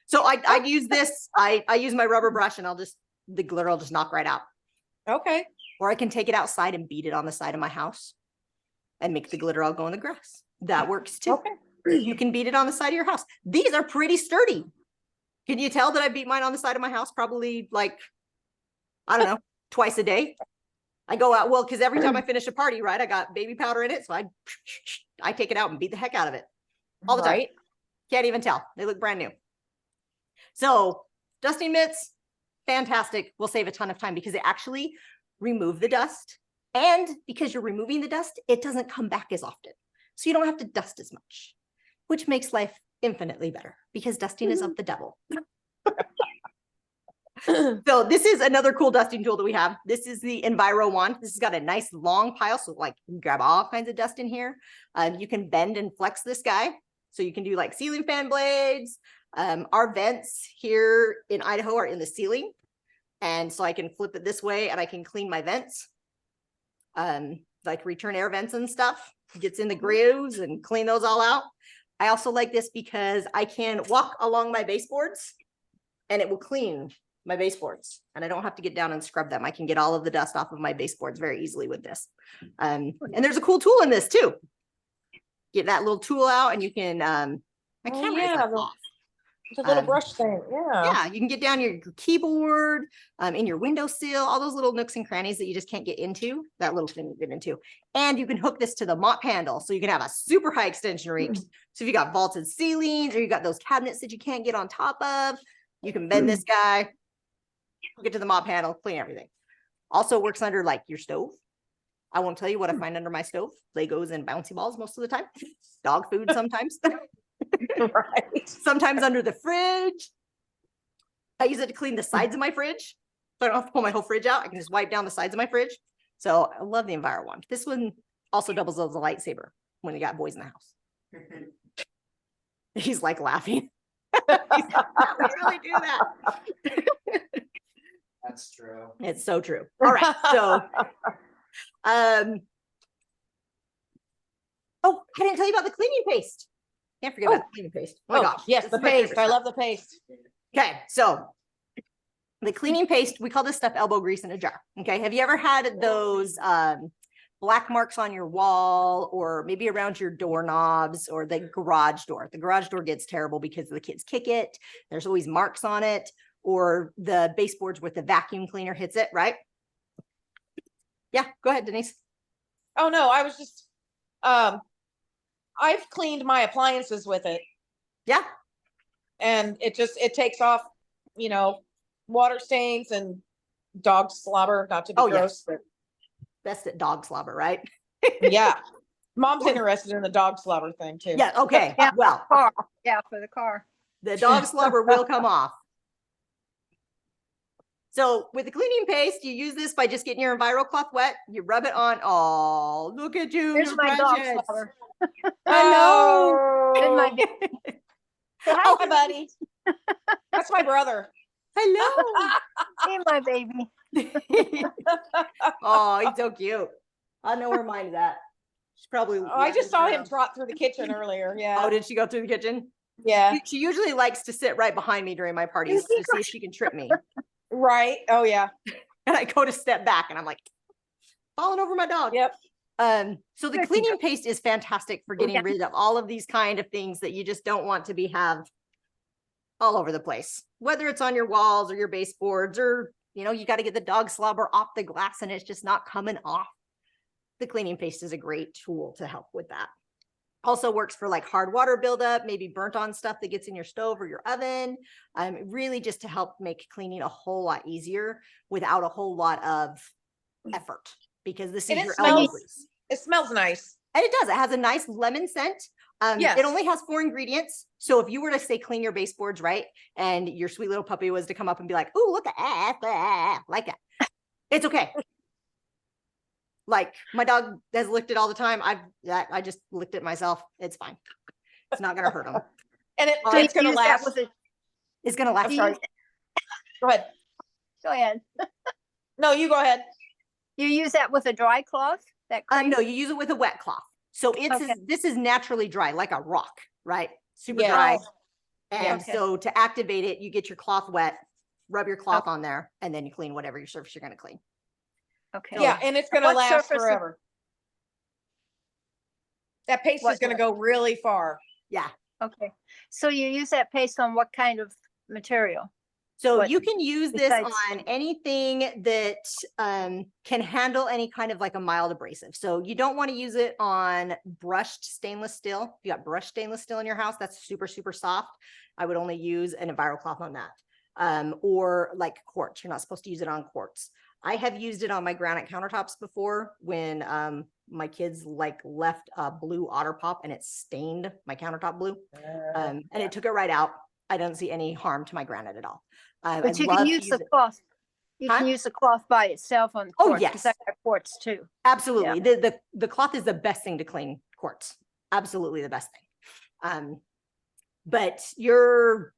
Speaker 2: So I use this, I use my rubber brush and the glitter will just knock right out.
Speaker 1: Okay.
Speaker 2: Or I can take it outside and beat it on the side of my house and make the glitter all go in the grass. That works too.
Speaker 1: Okay.
Speaker 2: You can beat it on the side of your house. These are pretty sturdy. Can you tell that I beat mine on the side of my house? Probably like, I don't know, twice a day. I go out, well, because every time I finish a party, right, I got baby powder in it. So I take it out and beat the heck out of it all the time.
Speaker 1: Right.
Speaker 2: Can't even tell. They look brand new. So dusting mitts, fantastic. Will save a ton of time because they actually remove the dust. And because you're removing the dust, it doesn't come back as often. So you don't have to dust as much, which makes life infinitely better because dusting is of the devil. So this is another cool dusting tool that we have. This is the Enviro wand. This has got a nice long pile. So like you can grab all kinds of dust in here. You can bend and flex this guy. So you can do like ceiling fan blades. Our vents here in Idaho are in the ceiling. And so I can flip it this way and I can clean my vents. Like return air vents and stuff. Gets in the grooves and clean those all out. I also like this because I can walk along my baseboards and it will clean my baseboards and I don't have to get down and scrub them. I can get all of the dust off of my baseboards very easily with this. And there's a cool tool in this too. Get that little tool out and you can, my camera is like off.
Speaker 1: The little brush thing. Yeah.
Speaker 2: Yeah, you can get down your keyboard, in your windowsill, all those little nooks and crannies that you just can't get into, that little thing you get into. And you can hook this to the mop handle. So you can have a super high extension reach. So if you got vaulted ceilings or you got those cabinets that you can't get on top of, you can bend this guy, hook it to the mop handle, clean everything. Also works under like your stove. I won't tell you what I find under my stove. Legos and bouncy balls most of the time. Dog food sometimes.
Speaker 1: Right.
Speaker 2: Sometimes under the fridge. I use it to clean the sides of my fridge. So I don't have to pull my whole fridge out. I can just wipe down the sides of my fridge. So I love the Enviro wand. This one also doubles as a lightsaber when you got boys in the house. He's like laughing. We really do that.
Speaker 5: That's true.
Speaker 2: It's so true. All right. So, oh, I didn't tell you about the cleaning paste. Can't forget about the cleaning paste. Oh my gosh.
Speaker 1: Yes,
Speaker 2: this
Speaker 1: the
Speaker 2: is my favorite
Speaker 1: paste. I
Speaker 2: stuff.
Speaker 1: love the paste.
Speaker 2: Okay, so the cleaning paste, we call this stuff elbow grease in a jar. Okay, have you ever had those black marks on your wall or maybe around your doorknobs or the garage door. The garage door gets terrible because the kids kick it. There's always marks on it, or the baseboards where the vacuum cleaner hits it, right? Yeah, go ahead, Denise.
Speaker 1: Oh, no, I was just, I've cleaned my appliances with it
Speaker 2: Yeah,
Speaker 1: and it takes off, water stains and dog slobber, not to be
Speaker 2: Oh, yeah.
Speaker 1: gross, but
Speaker 2: best at dog slobber, right?
Speaker 1: yeah. Mom's interested in the dog slobber thing too.
Speaker 2: Yeah, okay.
Speaker 4: Yeah.
Speaker 2: Well,
Speaker 4: Car, yeah, for the car.
Speaker 2: the dog slobber will come off. So with the cleaning paste, you use this by just getting your EnviroCloth wet. You rub it on. Oh, look at you.
Speaker 4: Here's
Speaker 2: you're
Speaker 4: my dog
Speaker 2: precious.
Speaker 4: slobber.
Speaker 2: Hello.
Speaker 4: There's my
Speaker 1: Oh,
Speaker 4: baby. Say hi,
Speaker 1: oh, hi, buddy. That's my brother.
Speaker 2: Hello.
Speaker 4: Hey, my baby.
Speaker 2: Oh, he's so cute. I know where mine is at. She's probably.
Speaker 1: Oh, I just saw him
Speaker 2: around.
Speaker 1: trot through the kitchen earlier.
Speaker 2: Oh,
Speaker 1: Yeah.
Speaker 2: did she go through the kitchen?
Speaker 1: Yeah.
Speaker 2: She usually likes to sit right behind me during my parties to see if she can trip me.
Speaker 1: Right. Oh, yeah.
Speaker 2: And I go to step back and I'm like falling over my dog.
Speaker 1: Yep.
Speaker 2: So the
Speaker 4: There she
Speaker 2: cleaning
Speaker 4: goes.
Speaker 2: paste is fantastic for getting
Speaker 4: Yeah.
Speaker 2: rid of all of these kind of things that you just don't want to have all over the place, whether it's on your walls or your baseboards, or, you got to get the dog slobber off the glass and it's just not coming off. The cleaning paste is a great tool to help with that. Also works for like hard water buildup, maybe burnt on stuff that gets in your stove or your oven. Really just to help make cleaning a whole lot easier without a whole lot of effort, because this
Speaker 1: And
Speaker 2: is
Speaker 1: it
Speaker 2: your
Speaker 1: smells-
Speaker 2: elbow grease.
Speaker 1: It smells nice.
Speaker 2: And it does. It has a nice lemon scent.
Speaker 1: Yes.
Speaker 2: It only has 4 ingredients. So if you were to say clean your baseboards, right, and your sweet little puppy was to come up and be like, "Ooh, look at that," like that, it's okay. Like my dog has licked it all the time. I just licked it myself. It's fine. It's not gonna hurt him.
Speaker 1: And
Speaker 2: Oh,
Speaker 1: it's
Speaker 4: Do you
Speaker 1: gonna
Speaker 4: use that
Speaker 1: last.
Speaker 4: with a-
Speaker 2: It's gonna last.
Speaker 4: do you use-
Speaker 1: Go ahead.
Speaker 4: Go ahead.
Speaker 1: No, you go ahead.
Speaker 4: You use that with a dry cloth? That cream?
Speaker 2: No, you use it with a wet cloth. So
Speaker 4: Okay.
Speaker 2: this is naturally dry, like a rock, right? Super
Speaker 1: Yeah.
Speaker 2: dry.
Speaker 4: Oh,
Speaker 2: And
Speaker 4: okay.
Speaker 2: so to activate it, you get your cloth wet, rub your cloth on there, and then you clean whatever your surface you're going to clean.
Speaker 4: Okay.
Speaker 1: Yeah, and it's gonna
Speaker 4: what
Speaker 1: last
Speaker 4: surface is-
Speaker 1: forever. That paste
Speaker 4: What
Speaker 1: is gonna
Speaker 4: surface?
Speaker 1: go really far.
Speaker 2: Yeah.
Speaker 4: Okay. So you use that paste on what kind of material?
Speaker 2: So
Speaker 4: What
Speaker 2: you can use this
Speaker 4: besides-
Speaker 2: on anything that can handle any kind of like a mild abrasive. So you don't want to use it on brushed stainless steel. If you got brushed stainless steel in your house, that's super, super soft. I would only use an EnviroCloth on that. Or like quartz. You're not supposed to use it on quartz. I have used it on my granite countertops before when my kids left a blue Otter Pop and it stained my countertop blue. And it took it right out. I don't see any harm to my granite at all.
Speaker 4: But
Speaker 2: I
Speaker 4: you
Speaker 2: love
Speaker 4: can
Speaker 2: to
Speaker 4: use the
Speaker 2: it.
Speaker 4: cloth. You
Speaker 2: Huh?
Speaker 4: can use the cloth by itself on
Speaker 2: Oh,
Speaker 4: quartz. 'Cause I
Speaker 2: yes.
Speaker 4: got quartz too.
Speaker 2: Absolutely. The cloth is the best thing to clean quartz. Absolutely the best thing. But your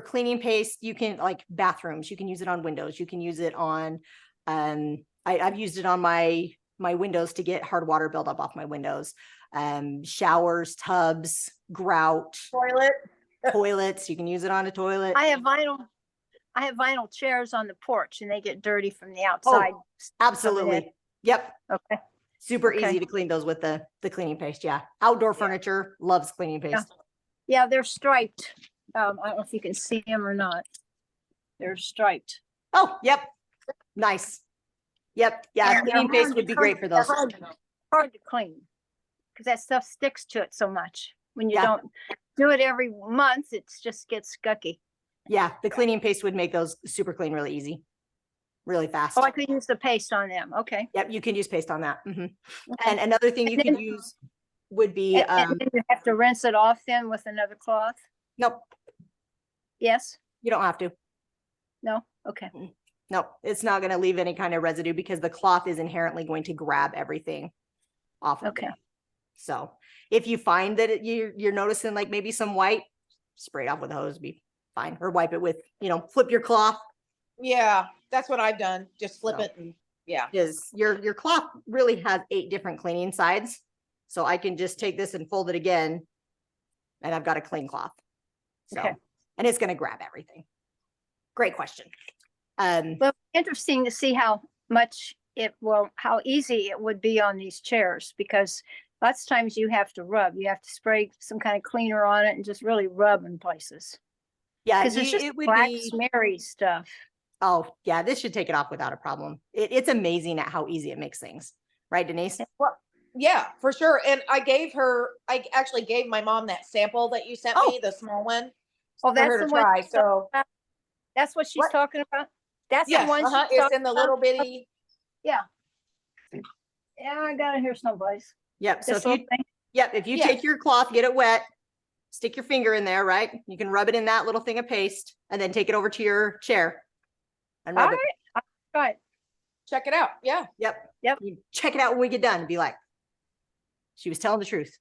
Speaker 2: cleaning paste, you can like bathrooms, you can use it on windows. You can use it on, I've used it on my windows to get hard water buildup off my windows. Showers, tubs, grout,
Speaker 1: Toilet.
Speaker 2: toilets. You can use it on a toilet.
Speaker 4: I have vinyl chairs on the porch and they get dirty from the outside.
Speaker 2: Absolutely. Yep.
Speaker 4: Okay.
Speaker 2: Super
Speaker 4: Okay.
Speaker 2: easy to clean those with the cleaning paste. Yeah. Outdoor furniture loves cleaning paste.
Speaker 4: Yeah, they're striped. I don't know if you can see them or not. They're striped.
Speaker 2: Oh, yep. Nice. Yep. Yeah.
Speaker 4: And they're
Speaker 2: Cleaning paste
Speaker 4: hard
Speaker 2: would
Speaker 4: to
Speaker 2: be great
Speaker 4: clean.
Speaker 2: for
Speaker 4: They're
Speaker 2: those.
Speaker 4: hard to clean because that stuff sticks to it so much. When you
Speaker 2: Yeah.
Speaker 4: don't do it every month, it just gets gucky.
Speaker 2: Yeah. The cleaning paste would make those super clean really easy, really fast.
Speaker 4: Oh, I could use the paste on them. Okay.
Speaker 2: Yep. You can use paste on that. Mhm.
Speaker 4: Okay.
Speaker 2: And another thing you
Speaker 4: And
Speaker 2: could
Speaker 4: then-
Speaker 2: use would be,
Speaker 4: And then you have to rinse it off then with another cloth?
Speaker 2: nope,
Speaker 4: Yes?
Speaker 2: you don't have to.
Speaker 4: No? Okay.
Speaker 2: Nope. It's not going to leave any kind of residue because the cloth is inherently going to grab everything off of
Speaker 4: Okay.
Speaker 2: it. So if you find that you're noticing like maybe some white, spray it off with a hose, be fine. Or wipe it with, flip your cloth.
Speaker 1: Yeah, that's what I've done. Just flip
Speaker 2: No.
Speaker 1: it and yeah.
Speaker 2: Is your cloth really has 8 different cleaning sides. So I can just take this and fold it again and I've got a clean cloth. So,
Speaker 4: Okay.
Speaker 2: and it's going to grab everything. Great question.
Speaker 4: Well, interesting to see how much how easy it would be on these chairs, because lots of times you have to spray some kind of cleaner on it and just really rub in places.
Speaker 2: Yeah,
Speaker 4: Because it's just
Speaker 2: it would
Speaker 4: black,
Speaker 2: be,
Speaker 4: smeary stuff.
Speaker 2: oh yeah, this should take it off without a problem. It's amazing at how easy it makes things. Right, Denise?
Speaker 1: Well, yeah, for sure. And I actually gave my mom that sample that you sent me, the small one,
Speaker 4: Oh,
Speaker 1: for
Speaker 4: that's
Speaker 1: her
Speaker 4: the
Speaker 1: to
Speaker 4: one.
Speaker 1: try. So
Speaker 4: That's what she's
Speaker 1: what?
Speaker 4: talking about. That's the
Speaker 1: Yes,
Speaker 4: one she's
Speaker 1: it's
Speaker 4: talking
Speaker 1: in the
Speaker 4: about.
Speaker 1: little bitty.
Speaker 4: Yeah. Yeah, I got it here someplace.
Speaker 2: Yep. So
Speaker 4: This
Speaker 2: if you,
Speaker 4: little thing.
Speaker 2: yep, if you
Speaker 1: Yes.
Speaker 2: take your cloth, get it wet, stick your finger in there, right? You can rub it in that little thing of paste and then take it over to your chair and
Speaker 4: All
Speaker 2: rub it.
Speaker 4: right. All right.
Speaker 1: Check it out. Yeah.
Speaker 2: Yep.
Speaker 4: Yep.
Speaker 2: You check it out when we get done and be like, she was telling the truth.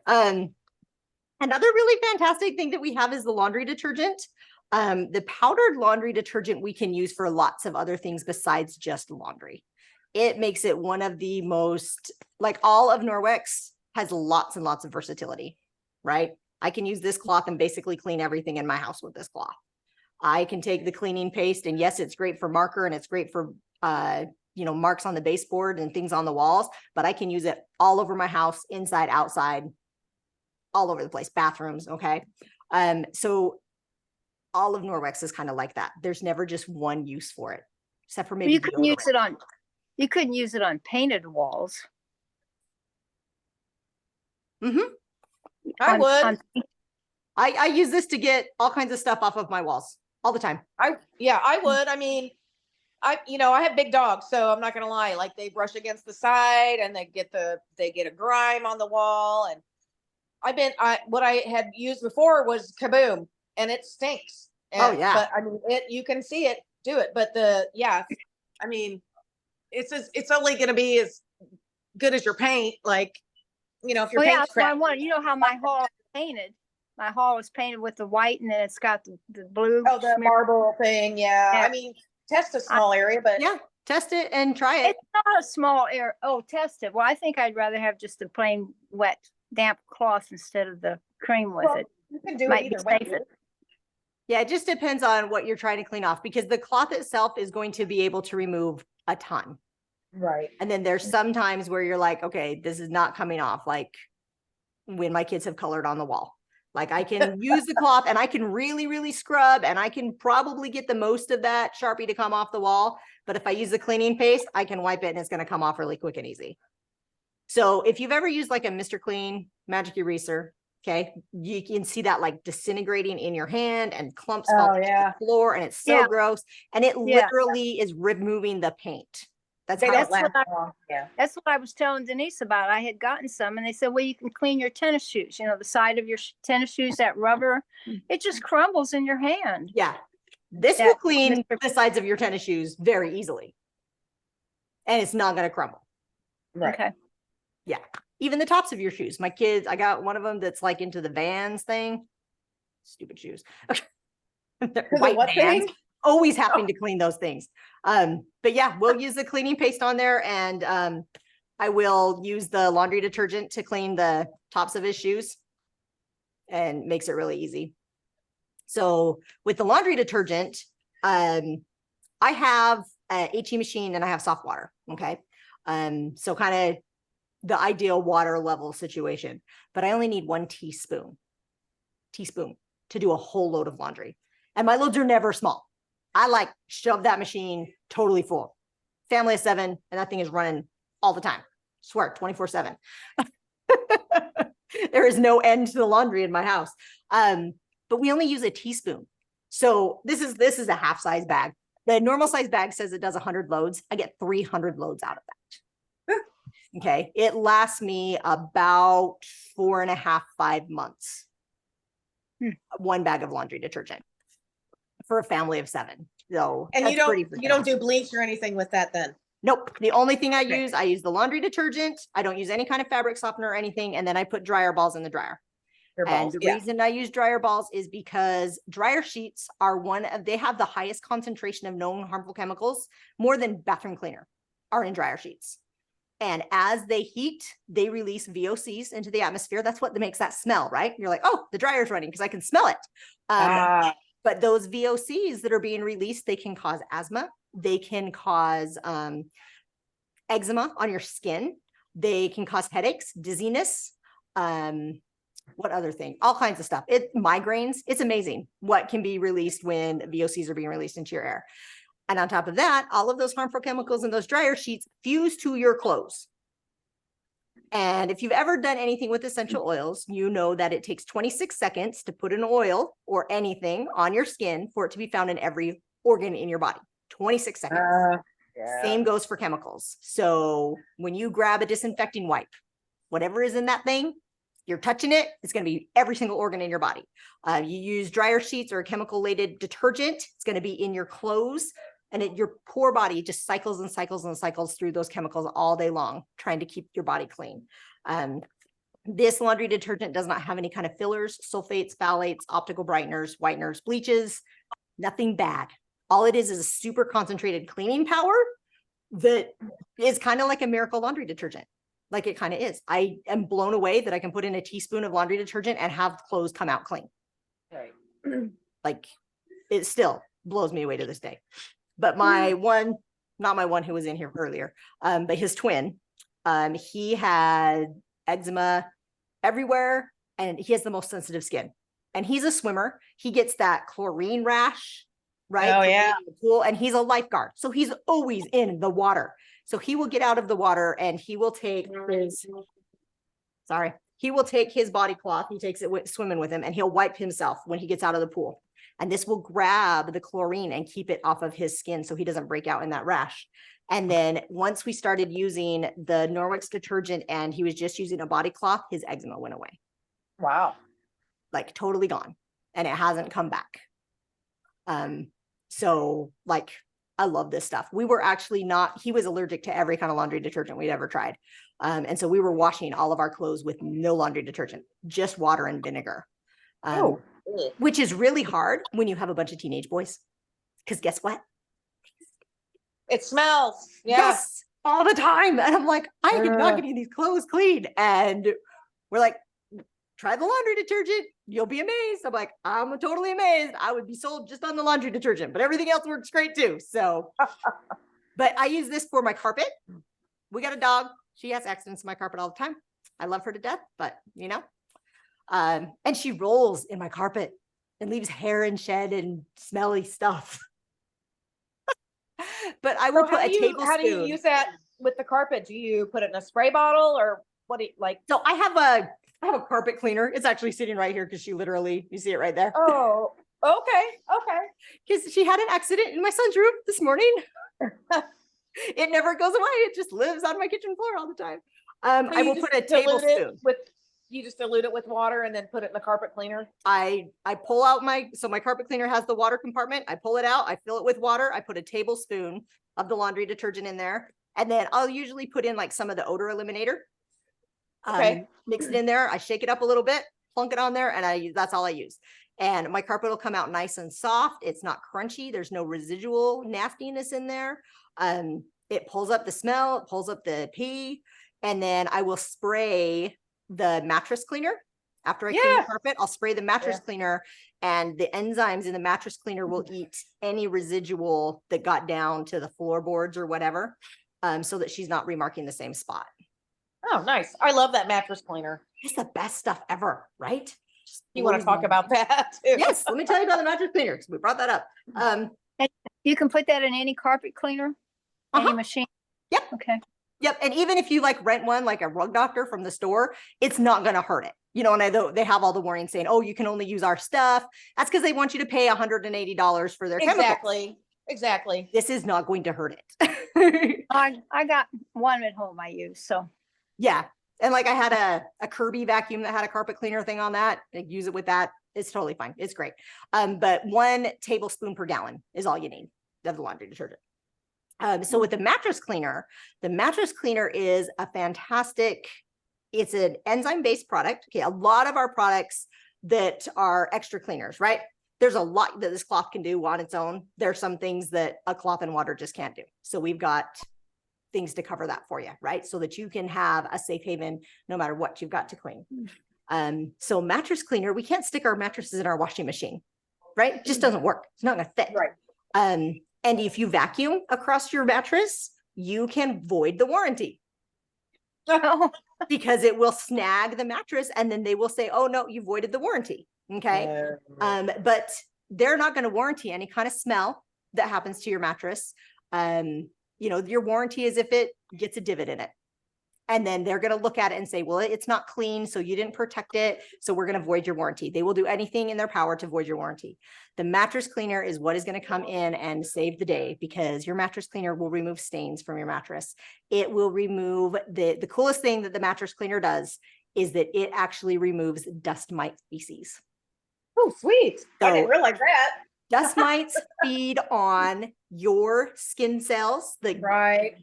Speaker 2: Another really fantastic thing that we have is the laundry detergent. The powdered laundry detergent we can use for lots of other things besides just laundry. It makes it one of the most, like all of Norwex has lots and lots of versatility, right? I can use this cloth and basically clean everything in my house with this cloth. I can take the cleaning paste, and yes, it's great for marker and it's great for, marks on the baseboard and things on the walls, but I can use it all over my house, inside, outside, all over the place, bathrooms. Okay. So all of Norwex is kind of like that. There's never just one use for it, except for maybe
Speaker 4: You couldn't use it on. You couldn't use it on painted walls.
Speaker 1: I would.
Speaker 2: I use this to get all kinds of stuff off of my walls all the time.
Speaker 1: I would. I mean, I have big dogs, so I'm not gonna lie. Like, they brush against the side and they get a grime on the wall. And what I had used before was Kaboom, and it stinks.
Speaker 2: Oh, yeah.
Speaker 1: But I mean, you can see it do it. But I mean, it's only gonna be as good as your paint. Like, if your
Speaker 4: Well, yeah,
Speaker 1: paint's
Speaker 4: that's what I
Speaker 1: crap.
Speaker 4: wanted. You know how my hall is painted. My hall is painted with the white, and then it's got the blue.
Speaker 1: Oh, the
Speaker 4: smear.
Speaker 1: marble thing. Yeah.
Speaker 4: Yeah.
Speaker 1: I mean, test a small area, but
Speaker 2: Yeah, test it and try it.
Speaker 4: It's not a small area. Oh, test it. Well, I think I'd rather have just a plain wet, damp cloth instead of the cream with it.
Speaker 1: you can do it
Speaker 4: Might be
Speaker 1: either way.
Speaker 4: safer.
Speaker 2: Yeah, it just depends on what you're trying to clean off, because the cloth itself is going to be able to remove a ton.
Speaker 1: Right.
Speaker 2: And then there's some times where you're like, okay, this is not coming off. Like when my kids have colored on the wall, like I can use the cloth and I can really, really scrub, and I can probably get the most of that Sharpie to come off the wall. But if I use the cleaning paste, I can wipe it and it's going to come off really quick and easy. So if you've ever used like a Mr. Clean magic eraser, okay, you can see that like disintegrating in your hand and clumps falling to the floor, and it's so gross. And it literally is removing the paint. That's how
Speaker 1: That's
Speaker 4: That's what I was telling Denise about. I had gotten some, and they said, well, you can clean your tennis shoes, the side of your tennis shoes, that rubber, it just crumbles in your hand.
Speaker 2: Yeah. This will clean the sides of your tennis shoes very easily. And it's not going to crumble.
Speaker 1: Right.
Speaker 4: Okay.
Speaker 2: Yeah. Even the tops of your shoes. My kids, I got one of them that's like into the Vans thing. Stupid shoes. White Vans.
Speaker 1: Thing?
Speaker 2: Always having to clean those things. But yeah, we'll use the cleaning paste on there, and I will use the laundry detergent to clean the tops of his shoes, and makes it really easy. So with the laundry detergent, I have an HE machine and I have soft water. Okay. So kind of the ideal water level situation, but I only need 1 teaspoon to do a whole load of laundry. And my loads are never small. I like shove that machine totally full. Family of 7, and that thing is running all the time. Swear, 24/7. There is no end to the laundry in my house. But we only use a teaspoon. So this is a half size bag. The normal size bag says it does 100 loads. I get 300 loads out of that. Okay. It lasts me about 4.5, 5 months. 1 bag of laundry detergent for a family of 7. So,
Speaker 1: and you don't do bleach or anything with that then?
Speaker 2: Nope. The only thing I use the laundry detergent. I don't use any kind of fabric softener or anything. And then I put dryer balls in the dryer. And the reason I use dryer balls is because dryer sheets are they have the highest concentration of known harmful chemicals, more than bathroom cleaner, are in dryer sheets. And as they heat, they release VOCs into the atmosphere. That's what makes that smell, right? You're like, oh, the dryer's running because I can smell it. But those VOCs that are being released, they can cause asthma, They can cause eczema on your skin. They can cause headaches, dizziness. What other thing? All kinds of stuff. Migraines. It's amazing what can be released when VOCs are being released into your air. And on top of that, all of those harmful chemicals in those dryer sheets fuse to your clothes. And if you've ever done anything with essential oils, you know that it takes 26 seconds to put an oil or anything on your skin for it to be found in every organ in your body. 26 seconds.
Speaker 1: Yeah.
Speaker 2: Same goes for chemicals. So when you grab a disinfecting wipe, whatever is in that thing, you're touching it, it's going to be every single organ in your body. You use dryer sheets or a chemical-laden detergent, it's going to be in your clothes, and your poor body just cycles and cycles and cycles through those chemicals all day long, trying to keep your body clean. This laundry detergent does not have any kind of fillers, sulfates, phthalates, optical brighteners, whiteners, bleaches, nothing bad. All it is a super concentrated cleaning power that is kind of like a miracle laundry detergent. Like it kind of is. I am blown away that I can put in a teaspoon of laundry detergent and have clothes come out clean.
Speaker 1: Right.
Speaker 2: Like it still blows me away to this day. But my one, not my one who was in here earlier, but his twin, he had eczema everywhere and he has the most sensitive skin. And he's a swimmer. He gets that chlorine rash, right?
Speaker 1: Oh, yeah.
Speaker 2: In the pool, and he's a lifeguard. So he's always in the water. So he will get out of the water and he will take his body cloth. He takes it swimming with him and he'll wipe himself when he gets out of the pool. And this will grab the chlorine and keep it off of his skin so he doesn't break out in that rash. And then once we started using the Norwex detergent and he was just using a body cloth, his eczema went away.
Speaker 1: Wow.
Speaker 2: Like totally gone. And it hasn't come back. So like, I love this stuff. We were actually he was allergic to every kind of laundry detergent we'd ever tried. And so we were washing all of our clothes with no laundry detergent, just water and vinegar. Which is really hard when you have a bunch of teenage boys. Because guess what?
Speaker 1: It smells. Yeah.
Speaker 2: Yes, all the time. And I'm like, I am not getting these clothes clean. And we're like, try the laundry detergent. You'll be amazed. I'm like, I'm totally amazed. I would be sold just on the laundry detergent, but everything else works great too. So, but I use this for my carpet. We got a dog. She has accidents in my carpet all the time. I love her to death, but you know, and she rolls in my carpet and leaves hair and shed and smelly stuff. But I will put a tablespoon.
Speaker 1: How do you use that with the carpet? Do you put it in a spray bottle or what do you like?
Speaker 2: So I have a carpet cleaner. It's actually sitting right here because she literally, you see it right there.
Speaker 1: Oh, okay. Okay.
Speaker 2: Because she had an accident in my son's room this morning. It never goes away. It just lives on my kitchen floor all the time.
Speaker 1: So
Speaker 2: I will put a tablespoon.
Speaker 1: You just dilute it with water and then put it in the carpet cleaner.
Speaker 2: I pull out my carpet cleaner has the water compartment. I pull it out. I fill it with water. I put a tablespoon of the laundry detergent in there. And then I'll usually put in like some of the odor eliminator.
Speaker 1: Okay.
Speaker 2: Mix it in there. I shake it up a little bit, plunk it on there, and that's all I use. And my carpet will come out nice and soft. It's not crunchy. There's no residual nastiness in there. It pulls up the smell, it pulls up the pee, and then I will spray the mattress cleaner. After I clean the carpet, I'll spray the mattress cleaner, and the enzymes in the mattress cleaner will eat any residual that got down to the floorboards or whatever, so that she's not remarking the same spot.
Speaker 1: Oh, nice. I love that mattress cleaner.
Speaker 2: It's the best stuff ever, right?
Speaker 1: You want to talk about that too?
Speaker 2: Yes, let me tell you about the mattress cleaner because we brought that up.
Speaker 4: You can put that in any carpet cleaner, any machine.
Speaker 2: Yep.
Speaker 4: Okay.
Speaker 2: Yep. And even if you like rent one, like a rug doctor from the store, it's not going to hurt it. You know, and they have all the warnings saying, oh, you can only use our stuff. That's because they want you to pay $180 for their chemicals.
Speaker 1: Exactly.
Speaker 2: This is not going to hurt it.
Speaker 4: I got one at home I use, so.
Speaker 2: Yeah. And like I had a Kirby vacuum that had a carpet cleaner thing on that. I use it with that. It's totally fine. It's great. But 1 tablespoon per gallon is all you need of the laundry detergent. So with the mattress cleaner is a fantastic, it's an enzyme-based product. Okay, a lot of our products that are extra cleaners, right? There's a lot that this cloth can do on its own. There's some things that a cloth and water just can't do. So we've got things to cover that for you, right? So that you can have a safe haven no matter what you've got to clean. So mattress cleaner, we can't stick our mattresses in our washing machine, right? It just doesn't work. It's not gonna fit.
Speaker 1: Right.
Speaker 2: And if you vacuum across your mattress, you can void the warranty because it will snag the mattress and then they will say, oh no, you voided the warranty. Okay. But they're not going to warranty any kind of smell that happens to your mattress. Your warranty is if it gets a divot in it. And then they're going to look at it and say, well, it's not clean, so you didn't protect it, so we're going to void your warranty. They will do anything in their power to void your warranty. The mattress cleaner is what is going to come in and save the day, because your mattress cleaner will remove stains from your mattress. It will remove the coolest thing that the mattress cleaner does is that it actually removes dust mite feces.
Speaker 1: Oh, sweet. I
Speaker 2: So-
Speaker 1: didn't realize that.
Speaker 2: Dust mites feed on your skin cells.
Speaker 1: Right.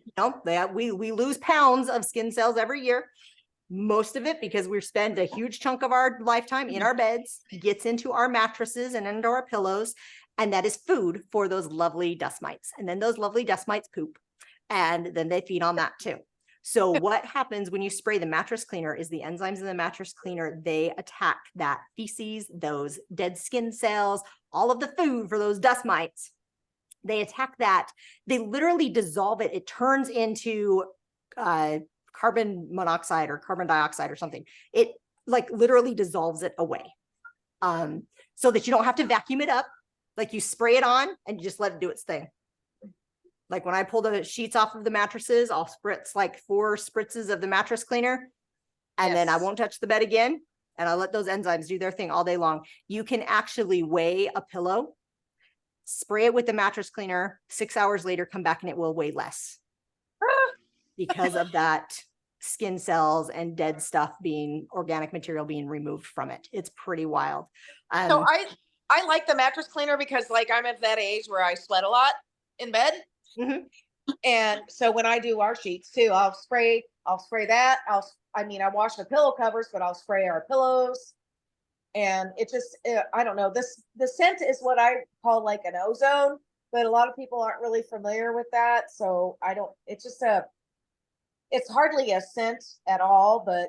Speaker 2: We lose pounds of skin cells every year. Most of it, because we spend a huge chunk of our lifetime in our beds, gets into our mattresses and into our pillows. And that is food for those lovely dust mites. And then those lovely dust mites poop. And then they feed on that too. So what happens when you spray the mattress cleaner is the enzymes in the mattress cleaner, they attack that feces, those dead skin cells, all of the food for those dust mites. They attack that. They literally dissolve it. It turns into carbon monoxide or carbon dioxide or something. It like literally dissolves it away. So that you don't have to vacuum it up. Like you spray it on and you just let it do its thing. Like when I pull the sheets off of the mattresses, I'll spritz like 4 spritzes of the mattress cleaner, and then I
Speaker 1: Yes.
Speaker 2: won't touch the bed again. And I'll let those enzymes do their thing all day long. You can actually weigh a pillow, spray it with the mattress cleaner, 6 hours later, come back and it will weigh less because of that skin cells and dead stuff organic material being removed from it. It's pretty wild.
Speaker 1: So I like the mattress cleaner because like I'm at that age where I sweat a lot in bed.
Speaker 2: Mhm.
Speaker 1: And so when I do our sheets too, I'll spray that. I wash the pillow covers, but I'll spray our pillows. And it just, I don't know, the scent is what I call like an ozone, but a lot of people aren't really familiar with that. So it's hardly a scent at all, but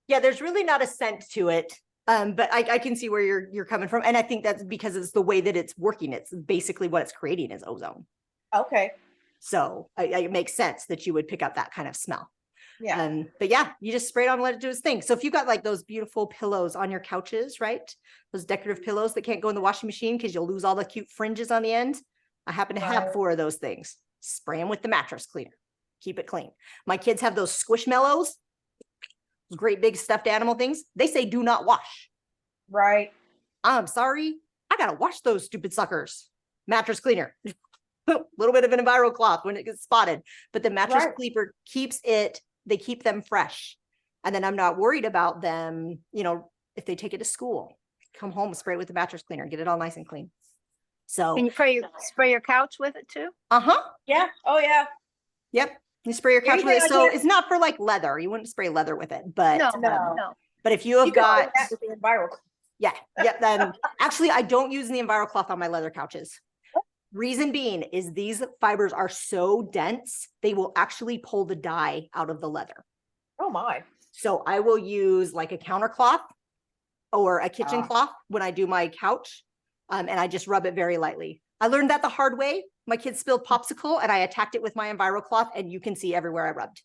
Speaker 2: Yeah, there's really not a scent to it. But I can see where you're coming from. And I think that's because it's the way that it's working. It's basically what it's creating is ozone.
Speaker 1: okay.
Speaker 2: So it makes sense that you would pick up that kind of smell.
Speaker 1: Yeah.
Speaker 2: But yeah, you just spray it on and let it do its thing. So if you've got like those beautiful pillows on your couches, right? Those decorative pillows that can't go in the washing machine because you'll lose all the cute fringes on the end. I happen to have
Speaker 1: Right.
Speaker 2: 4 of those things. Spray them with the mattress cleaner. Keep it clean. My kids have those squishmallows, those great big stuffed animal things. They say do not wash.
Speaker 1: Right.
Speaker 2: I'm sorry. I gotta wash those stupid suckers. Mattress cleaner. A little bit of an enviro cloth when it gets spotted, but the mattress
Speaker 1: Right.
Speaker 2: cleaner they keep them fresh. And then I'm not worried about them, if they take it to school, come home, spray it with the mattress cleaner, get it all nice and clean. So,
Speaker 4: Can you spray your couch with it too?
Speaker 1: Yeah. Oh yeah.
Speaker 2: Yep. You spray your
Speaker 1: The only
Speaker 2: couch with
Speaker 1: thing
Speaker 2: it.
Speaker 1: I
Speaker 2: So
Speaker 1: can't-
Speaker 2: it's not for like leather. You wouldn't spray leather with it, but
Speaker 4: No,
Speaker 1: No.
Speaker 4: no.
Speaker 2: but if you have
Speaker 1: You can do
Speaker 2: got,
Speaker 1: that with the enviro.
Speaker 2: yeah, then actually I don't use the enviro cloth on my leather couches. Reason being is these fibers are so dense, they will actually pull the dye out of the leather.
Speaker 1: Oh my.
Speaker 2: So I will use like a counter cloth or a kitchen
Speaker 1: Ah.
Speaker 2: cloth when I do my couch. And I just rub it very lightly. I learned that the hard way. My kids spilled popsicle and I attacked it with my enviro cloth and you can see everywhere I rubbed.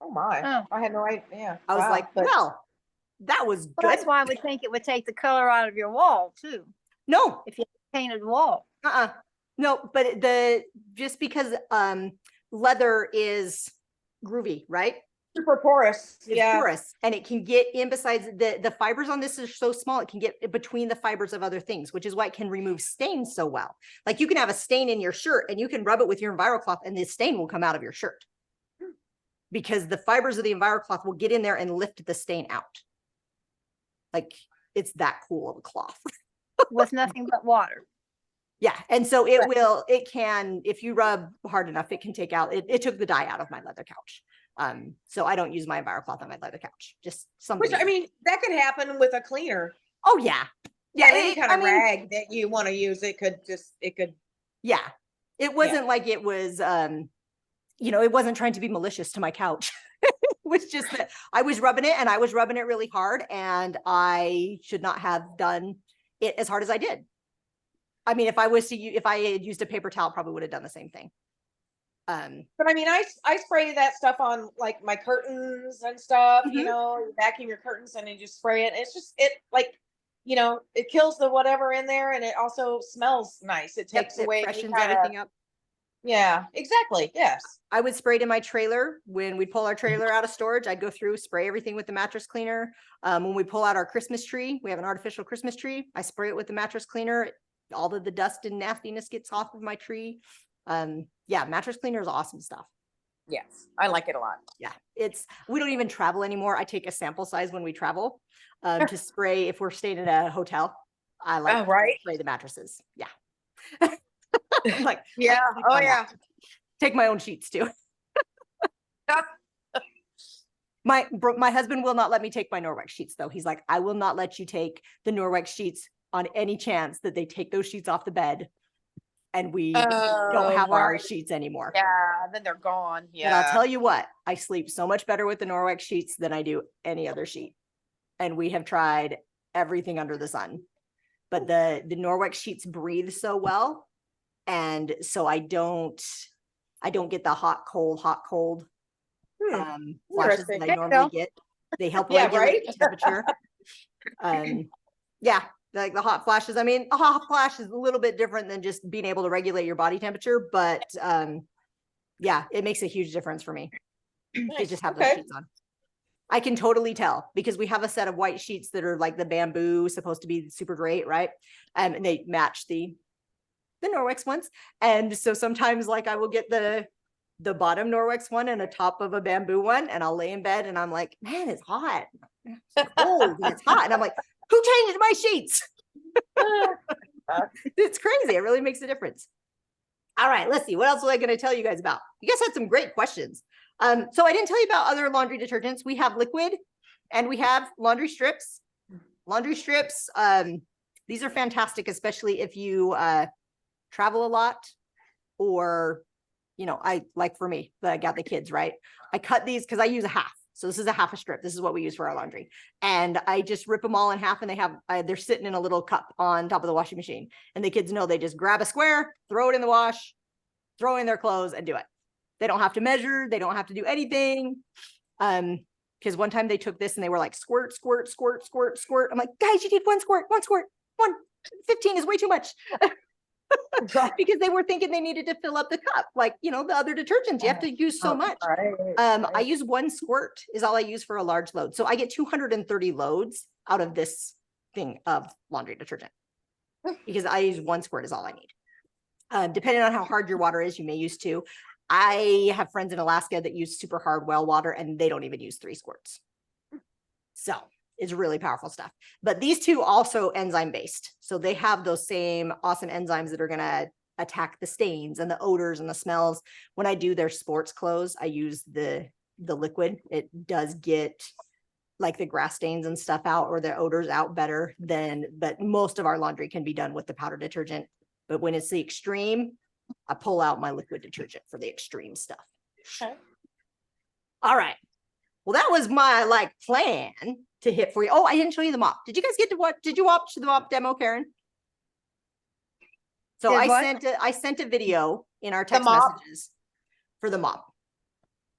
Speaker 1: Oh my.
Speaker 4: Oh.
Speaker 1: I had no idea.
Speaker 2: I was
Speaker 1: Wow.
Speaker 2: like,
Speaker 1: But-
Speaker 2: well, that was
Speaker 4: Well,
Speaker 2: good.
Speaker 4: that's why I would think it would take the color out of your wall too,
Speaker 2: No,
Speaker 4: if you painted wall.
Speaker 2: no, but just because leather is groovy, right?
Speaker 1: super porous.
Speaker 2: It's
Speaker 1: Yeah.
Speaker 2: porous and it can get in besides the fibers on this are so small, it can get between the fibers of other things, which is why it can remove stains so well. Like you can have a stain in your shirt and you can rub it with your EnviroCloth and the stain will come out of your shirt because the fibers of the EnviroCloth will get in there and lift the stain out. Like it's that cool of a cloth.
Speaker 4: With nothing but water.
Speaker 2: Yeah. And so it can, if you rub hard enough, it can take out, it took the dye out of my leather couch. So I don't use my EnviroCloth on my leather couch, just something.
Speaker 1: Which I mean, that could happen with a cleaner.
Speaker 2: Oh yeah.
Speaker 1: Yeah. Any
Speaker 2: it-
Speaker 1: kind
Speaker 2: I
Speaker 1: of
Speaker 2: mean,
Speaker 1: rag that you want to use, it could.
Speaker 2: Yeah. It wasn't like it was, it wasn't trying to be malicious to my couch. It was just that I was rubbing it and I was rubbing it really hard and I should not have done it as hard as I did. I mean, if I had used a paper towel, probably would have done the same thing.
Speaker 1: But I mean, I spray that stuff on like my curtains and stuff, you
Speaker 2: Mhm.
Speaker 1: know, you vacuum your curtains and you just spray it. It's just, it like, you know, it kills the whatever in there and it also smells nice. It
Speaker 2: Yep,
Speaker 1: takes
Speaker 2: it
Speaker 1: away any
Speaker 2: freshens
Speaker 1: kind of,
Speaker 2: everything up.
Speaker 1: yeah, exactly. Yes.
Speaker 2: I would spray it in my trailer when we pull our trailer out of storage. I'd go through, spray everything with the mattress cleaner. When we pull out our Christmas tree, we have an artificial Christmas tree. I spray it with the mattress cleaner. All of the dust and nastiness gets off of my tree. Yeah, mattress cleaner is awesome stuff.
Speaker 1: Yes. I like it a lot.
Speaker 2: Yeah, we don't even travel anymore. I take a sample size when we travel to spray if we're staying in a hotel. I like
Speaker 1: Oh,
Speaker 2: to
Speaker 1: right.
Speaker 2: spray the mattresses. Yeah. I'm like,
Speaker 1: Yeah.
Speaker 2: I
Speaker 1: Oh,
Speaker 2: on
Speaker 1: yeah.
Speaker 2: that. Take my own sheets too. My husband will not let me take my Norwex sheets though. He's like, I will not let you take the Norwex sheets on any chance that they take those sheets off the bed and we don't have our
Speaker 1: right.
Speaker 2: sheets anymore.
Speaker 1: Yeah. Then they're gone.
Speaker 2: But I'll
Speaker 1: Yeah.
Speaker 2: tell you what, I sleep so much better with the Norwex sheets than I do any other sheet. And we have tried everything under the sun. But the Norwex sheets breathe so well. And so I don't get the hot, cold flashes that
Speaker 1: Interesting.
Speaker 2: I
Speaker 4: There you
Speaker 2: normally
Speaker 4: go.
Speaker 2: get. They help
Speaker 1: Yeah,
Speaker 2: regulate
Speaker 1: right?
Speaker 2: temperature. Yeah, like the hot flashes. I mean, a hot flash is a little bit different than just being able to regulate your body temperature, but yeah, it makes a huge difference for me to
Speaker 1: Nice.
Speaker 2: just have those
Speaker 1: Okay.
Speaker 2: sheets on. I can totally tell because we have a set of white sheets that are like the bamboo, supposed to be super great, right? And they match the Norwex ones. And so sometimes like I will get the bottom Norwex one and a top of a bamboo one, and I'll lay in bed and I'm like, man, it's hot. It's cold and it's hot. And I'm like, who changed my sheets? It's crazy. It really makes a difference. All right, let's see. What else was I going to tell you guys about? You guys had some great questions. So I didn't tell you about other laundry detergents. We have liquid and we have laundry strips. Laundry strips, these are fantastic, especially if you travel a lot or, you know, I like for me, I got the kids, right? I cut these because I use a half. So this is a half a strip. This is what we use for our laundry. And I just rip them all in half and they're sitting in a little cup on top of the washing machine. And the kids know they just grab a square, throw it in the wash, throw in their clothes and do it. They don't have to measure. They don't have to do anything. Because one time they took this and they were like, squirt, squirt, squirt, squirt, squirt. I'm like, guys, you need one squirt, 15 is way too much. Because they were thinking they needed to fill up the cup. Like, you know, the other detergents, you have to use so much. I use one squirt is all I use for a large load. So I get 230 loads out of this thing of laundry detergent because I use one squirt is all I need. Depending on how hard your water is, you may use two. I have friends in Alaska that use super hard well water and they don't even use 3 squirts. So it's really powerful stuff. But these two also enzyme based. So they have those same awesome enzymes that are going to attack the stains and the odors and the smells. When I do their sports clothes, I use the liquid. It does get like the grass stains and stuff out or the odors out better but most of our laundry can be done with the powder detergent. But when it's the extreme, I pull out my liquid detergent for the extreme stuff.
Speaker 1: Okay.
Speaker 2: All right. Well, that was my like plan to hit for you. Oh, I didn't show you the mop. Did you guys get to watch? Did you watch the mop demo, Karen? So
Speaker 4: Did
Speaker 2: I
Speaker 4: what?
Speaker 2: sent a video in our text
Speaker 1: mop?
Speaker 2: messages for the mop.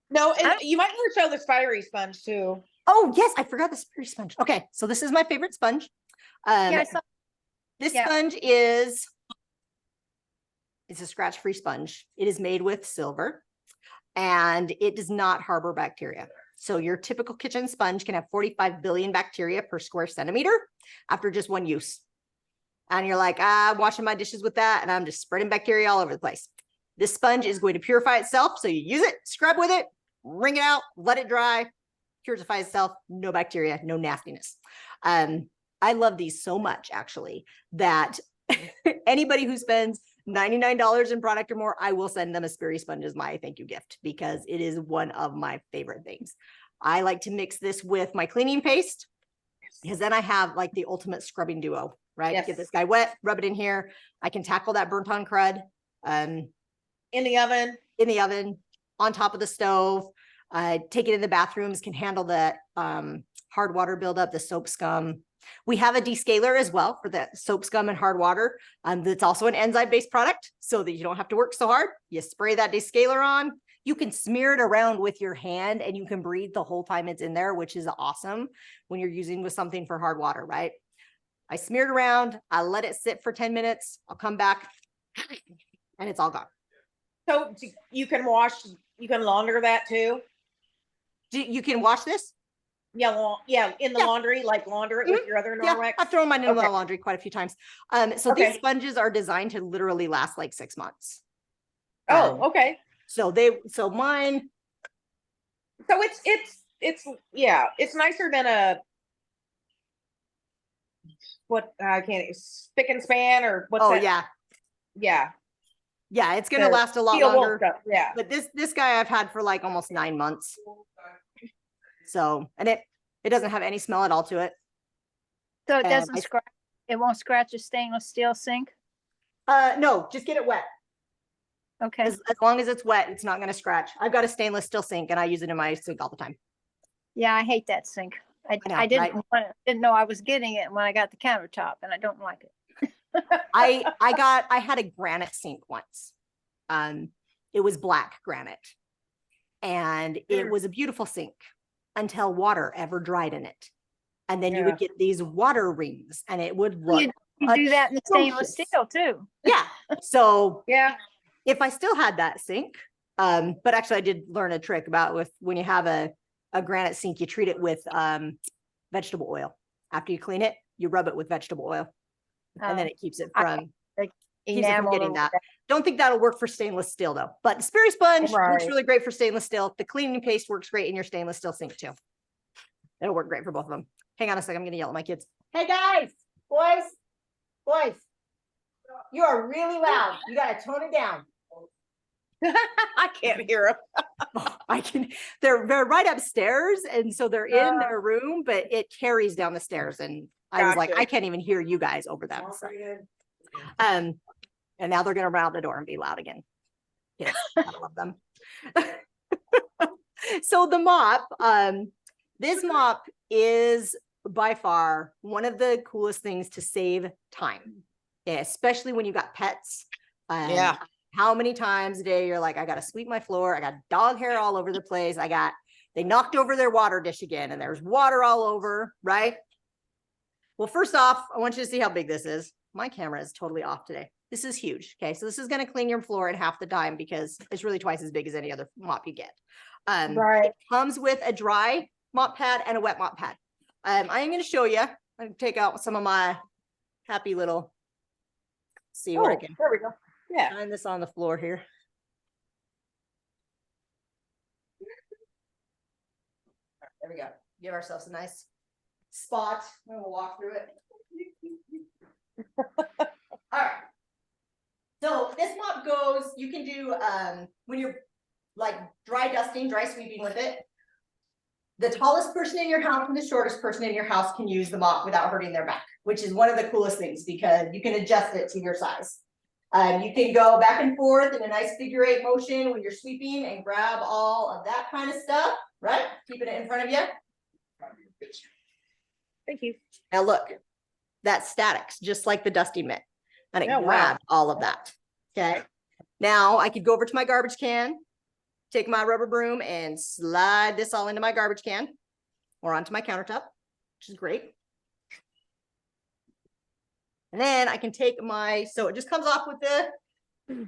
Speaker 1: No, and you might want to show the spidery sponge too.
Speaker 2: Oh yes, I forgot the spidery sponge. Okay, so this is my favorite sponge.
Speaker 4: Yeah, I saw.
Speaker 2: This
Speaker 4: yeah.
Speaker 2: sponge it's a scratch-free sponge. It is made with silver and it does not harbor bacteria. So your typical kitchen sponge can have 45 billion bacteria per square centimeter after just one use. And you're like, I'm washing my dishes with that and I'm just spreading bacteria all over the place. This sponge is going to purify itself. So you use it, scrub with it, wring it out, let it dry, purifies itself, no bacteria, no nastiness. I love these so much actually that anybody who spends $99 in product or more, I will send them a Sperry sponge as my thank you gift because it is one of my favorite things. I like to mix this with my cleaning paste because then I have like the ultimate scrubbing duo, right?
Speaker 1: Yes.
Speaker 2: Get this guy wet, rub it in here. I can tackle that burnt on crud
Speaker 1: In the oven.
Speaker 2: in the oven, on top of the stove. Take it in the bathrooms, can handle the hard water buildup, the soap scum. We have a descaler as well for the soap scum and hard water. That's also an enzyme-based product so that you don't have to work so hard. You spray that descaler on. You can smear it around with your hand and you can breathe the whole time it's in there, which is awesome when you're using with something for hard water, right? I smeared around, I let it sit for 10 minutes. I'll come back and it's all gone.
Speaker 1: So you can wash, you can launder that too?
Speaker 2: You can wash this?
Speaker 1: Yeah, yeah, in the
Speaker 2: Yeah.
Speaker 1: laundry, like launder it with your other
Speaker 2: Yeah,
Speaker 1: Norwex?
Speaker 2: I've thrown mine in the
Speaker 1: Okay.
Speaker 2: laundry quite a few times. So
Speaker 1: Okay.
Speaker 2: these sponges are designed to literally last like 6 months.
Speaker 1: Oh, okay.
Speaker 2: So mine,
Speaker 1: So it's yeah, it's nicer than a what I can't spick and span or what's
Speaker 2: oh
Speaker 1: that?
Speaker 2: yeah,
Speaker 1: Yeah,
Speaker 2: it's gonna
Speaker 1: the
Speaker 2: last a lot
Speaker 1: steel wool
Speaker 2: longer.
Speaker 1: stuff, yeah.
Speaker 2: But this guy I've had for like almost 9 months. So, and it doesn't have any smell at all to it.
Speaker 4: So it
Speaker 2: And
Speaker 4: doesn't scratch, it won't scratch a stainless steel sink?
Speaker 2: No, just get it wet.
Speaker 4: Okay,
Speaker 2: As long as it's wet, it's not going to scratch. I've got a stainless steel sink and I use it in my sink all the time.
Speaker 4: yeah, I hate that sink. I
Speaker 2: know,
Speaker 4: didn't know I was getting it when I got the countertop, and I don't like it.
Speaker 2: I had a granite sink once. It was black granite and it was a beautiful sink until water ever dried in it. And then you would get these water rings and it would look
Speaker 4: You do that in the stainless
Speaker 2: atrocious.
Speaker 4: steel too.
Speaker 2: Yeah. So
Speaker 1: Yeah.
Speaker 2: if I still had that sink, but actually I did learn a trick about with when you have a granite sink, you treat it with vegetable oil. After you clean it, you rub it with vegetable oil. And then it keeps it from getting that. Don't think that'll work for stainless steel though. But Sperry sponge works really great for stainless steel. The cleaning paste works great in your stainless steel sink too. It'll work great for both of them. Hang on a second, I'm gonna yell at my kids. Hey guys, boys, you are really loud. You gotta tone it down.
Speaker 1: I can't hear them.
Speaker 2: I can. They're right upstairs, and so they're in their room, but it carries down the stairs. And I was like,
Speaker 1: Gotcha.
Speaker 2: I can't even hear you guys over them. So. And now they're gonna run out the door and be loud again. Yes, I love them. So the mop, this mop is by far one of the coolest things to save time, especially when you got pets.
Speaker 1: Yeah.
Speaker 2: How many times a day you're like, I got to sweep my floor. I got dog hair all over the place. They knocked over their water dish again and there's water all over, right? Well, first off, I want you to see how big this is. My camera is totally off today. This is huge. Okay. So this is going to clean your floor in half the time because it's really twice as big as any other mop you get. It comes with a dry mop pad and a wet mop pad. I am going to show you. I'm going to take out some of my happy little, see where I can.
Speaker 1: There we go. Yeah.
Speaker 2: Find this on the floor here. There we go. Give ourselves a nice spot. And we'll walk through it. All right. So this mop goes, you can do when you're like dry dusting, dry sweeping with it. The tallest person in your house and the shortest person in your house can use the mop without hurting their back, which is one of the coolest things because you can adjust it to your size. You can go back and forth in a nice figure 8 motion when you're sweeping and grab all of that kind of stuff, right? Keeping it in front of you.
Speaker 1: Thank you.
Speaker 2: Now look, that statics, just like the dusty mitt. And it
Speaker 1: Oh, wow.
Speaker 2: grabbed all of that. Okay. Now I could go over to my garbage can, take my rubber broom and slide this all into my garbage can or onto my countertop, which is great. And then I can take so it just comes off with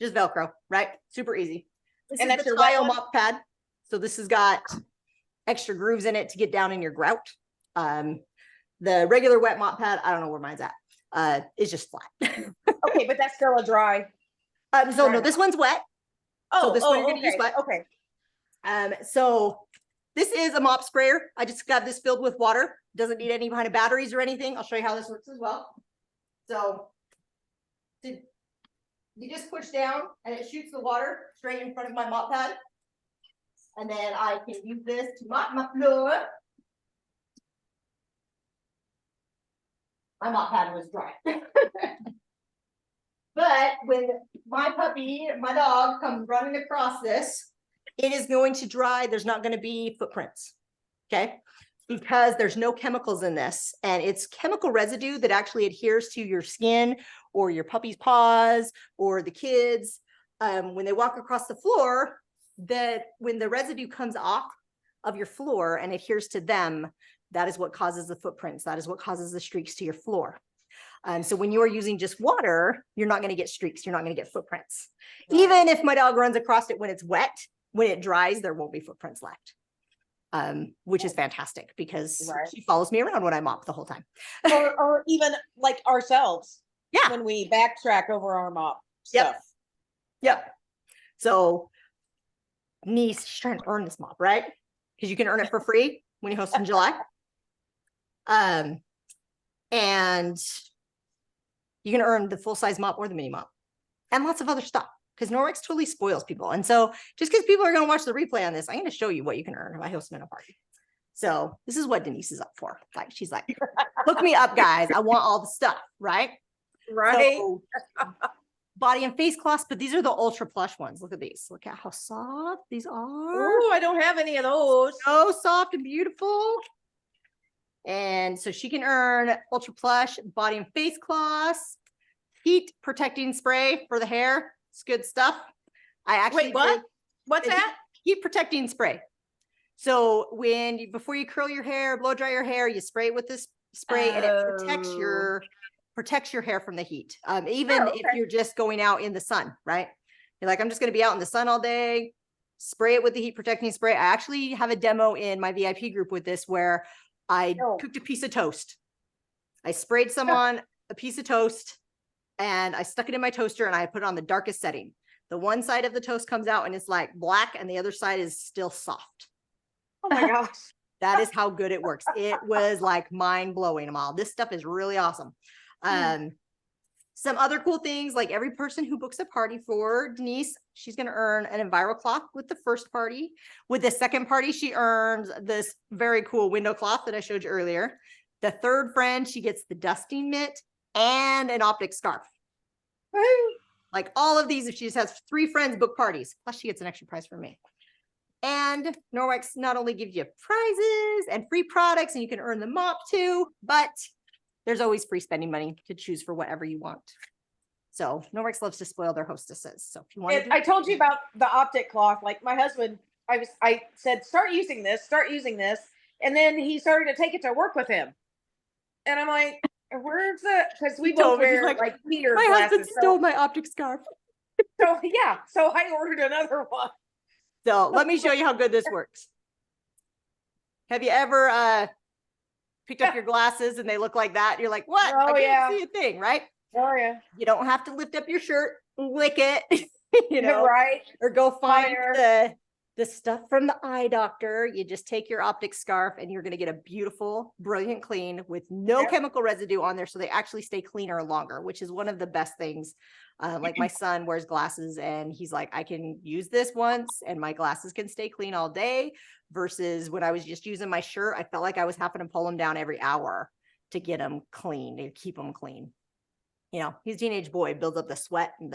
Speaker 2: just Velcro, right? Super easy. This
Speaker 1: And
Speaker 2: is
Speaker 1: that's
Speaker 2: the
Speaker 1: your wet
Speaker 2: tile
Speaker 1: one?
Speaker 2: mop pad. So this has got extra grooves in it to get down in your grout. The regular wet mop pad, I don't know where mine's at. It's just flat.
Speaker 1: Okay, but that's still a dry.
Speaker 2: So no, this one's wet.
Speaker 1: Oh,
Speaker 2: this one you're gonna use wet.
Speaker 1: Okay.
Speaker 2: So this is a mop sprayer. I just got this filled with water. Doesn't need any kind of batteries or anything. I'll show you how this works as well. So you just push down and it shoots the water straight in front of my mop pad. And then I can use this to mop my floor. My mop pad was dry. But when my puppy, my dog, comes running across this, it is going to dry. There's not going to be footprints. Okay. Because there's no chemicals in this, and it's chemical residue that actually adheres to your skin or your puppy's paws or the kids. When they walk across the floor, that when the residue comes off of your floor and adheres to them, that is what causes the footprints. That is what causes the streaks to your floor. So when you are using just water, you're not going to get streaks. You're not going to get footprints.
Speaker 1: Right.
Speaker 2: Even if my dog runs across it when it's wet, when it dries, there won't be footprints left. Which is fantastic because
Speaker 1: Right.
Speaker 2: she follows me around when I mop the whole time.
Speaker 1: Or even like ourselves.
Speaker 2: Yeah.
Speaker 1: When we backtrack over our mop
Speaker 2: Yep.
Speaker 1: stuff.
Speaker 2: Yep. So niece, she's trying to earn this mop, right? Because you can earn it for free when you host in July. And you can earn the full-size mop or the mini mop and lots of other stuff because Norwex totally spoils people. And so just because people are going to watch the replay on this, I'm going to show you what you can earn by hosting a party. So this is what Denise is up for. Like, she's like, hook me up, guys. I want all the stuff, right?
Speaker 1: Right.
Speaker 2: So, body and face cloths, but these are the ultra plush ones. Look at these. Look at how soft these are.
Speaker 1: Oh, I don't have any of those.
Speaker 2: So soft and beautiful. And so she can earn ultra plush body and face cloths, heat protecting spray for the hair. It's good stuff. I actually
Speaker 1: Wait, what?
Speaker 2: did
Speaker 1: What's that?
Speaker 2: heat protecting spray. So when you, before you curl your hair, blow dry your hair, you spray it with this spray and it protects your hair from the heat. Even if you're just going out in the sun, right? You're like, I'm just going to be out in the sun all day. Spray it with the heat protecting spray. I actually have a demo in my VIP group with this where I cooked a piece of toast. I sprayed some on a piece of toast and I stuck it in my toaster and I put it on the darkest setting. The one side of the toast comes out and it's like black and the other side is still soft.
Speaker 1: Oh my gosh.
Speaker 2: That is how good it works. It was like mind blowing, Amal. This stuff is really awesome. Some other cool things, like every person who books a party for Denise, she's going to earn an Enviro cloth with the first party. With the second party, she earns this very cool window cloth that I showed you earlier. The third friend, she gets the dusting mitt and an optic scarf. Like all of these, if she just has 3 friends book parties, plus she gets an extra prize from me. And Norwex not only gives you prizes and free products, and you can earn the mop too, but there's always free spending money to choose for whatever you want. So Norwex loves to spoil their hostesses. So if you want to,
Speaker 1: I told you about the optic cloth. Like my husband, I said, start using this. And then he started to take it to work with him. And I'm like, where's the, because we both wear like meter
Speaker 2: my
Speaker 1: glasses.
Speaker 2: husband stole my optic scarf.
Speaker 1: So yeah, so I ordered another one.
Speaker 2: So let me show you how good this works. Have you ever picked up your glasses and they look like that? You're like, what? I can't see a thing, right?
Speaker 1: Oh yeah.
Speaker 2: You don't have to lift up your shirt, lick it, you know,
Speaker 1: right?
Speaker 2: Or go find the stuff from the eye doctor. You just take your optic scarf and you're going to get a beautiful, brilliant clean with no chemical residue on there. So they actually stay cleaner longer, which is one of the best things. Like my son wears glasses and he's like, I can use this once and my glasses can stay clean all day, versus when I was just using my shirt, I felt like I was having to pull them down every hour to get them clean, to keep them clean. You know, he's a teenage boy, builds up the sweat and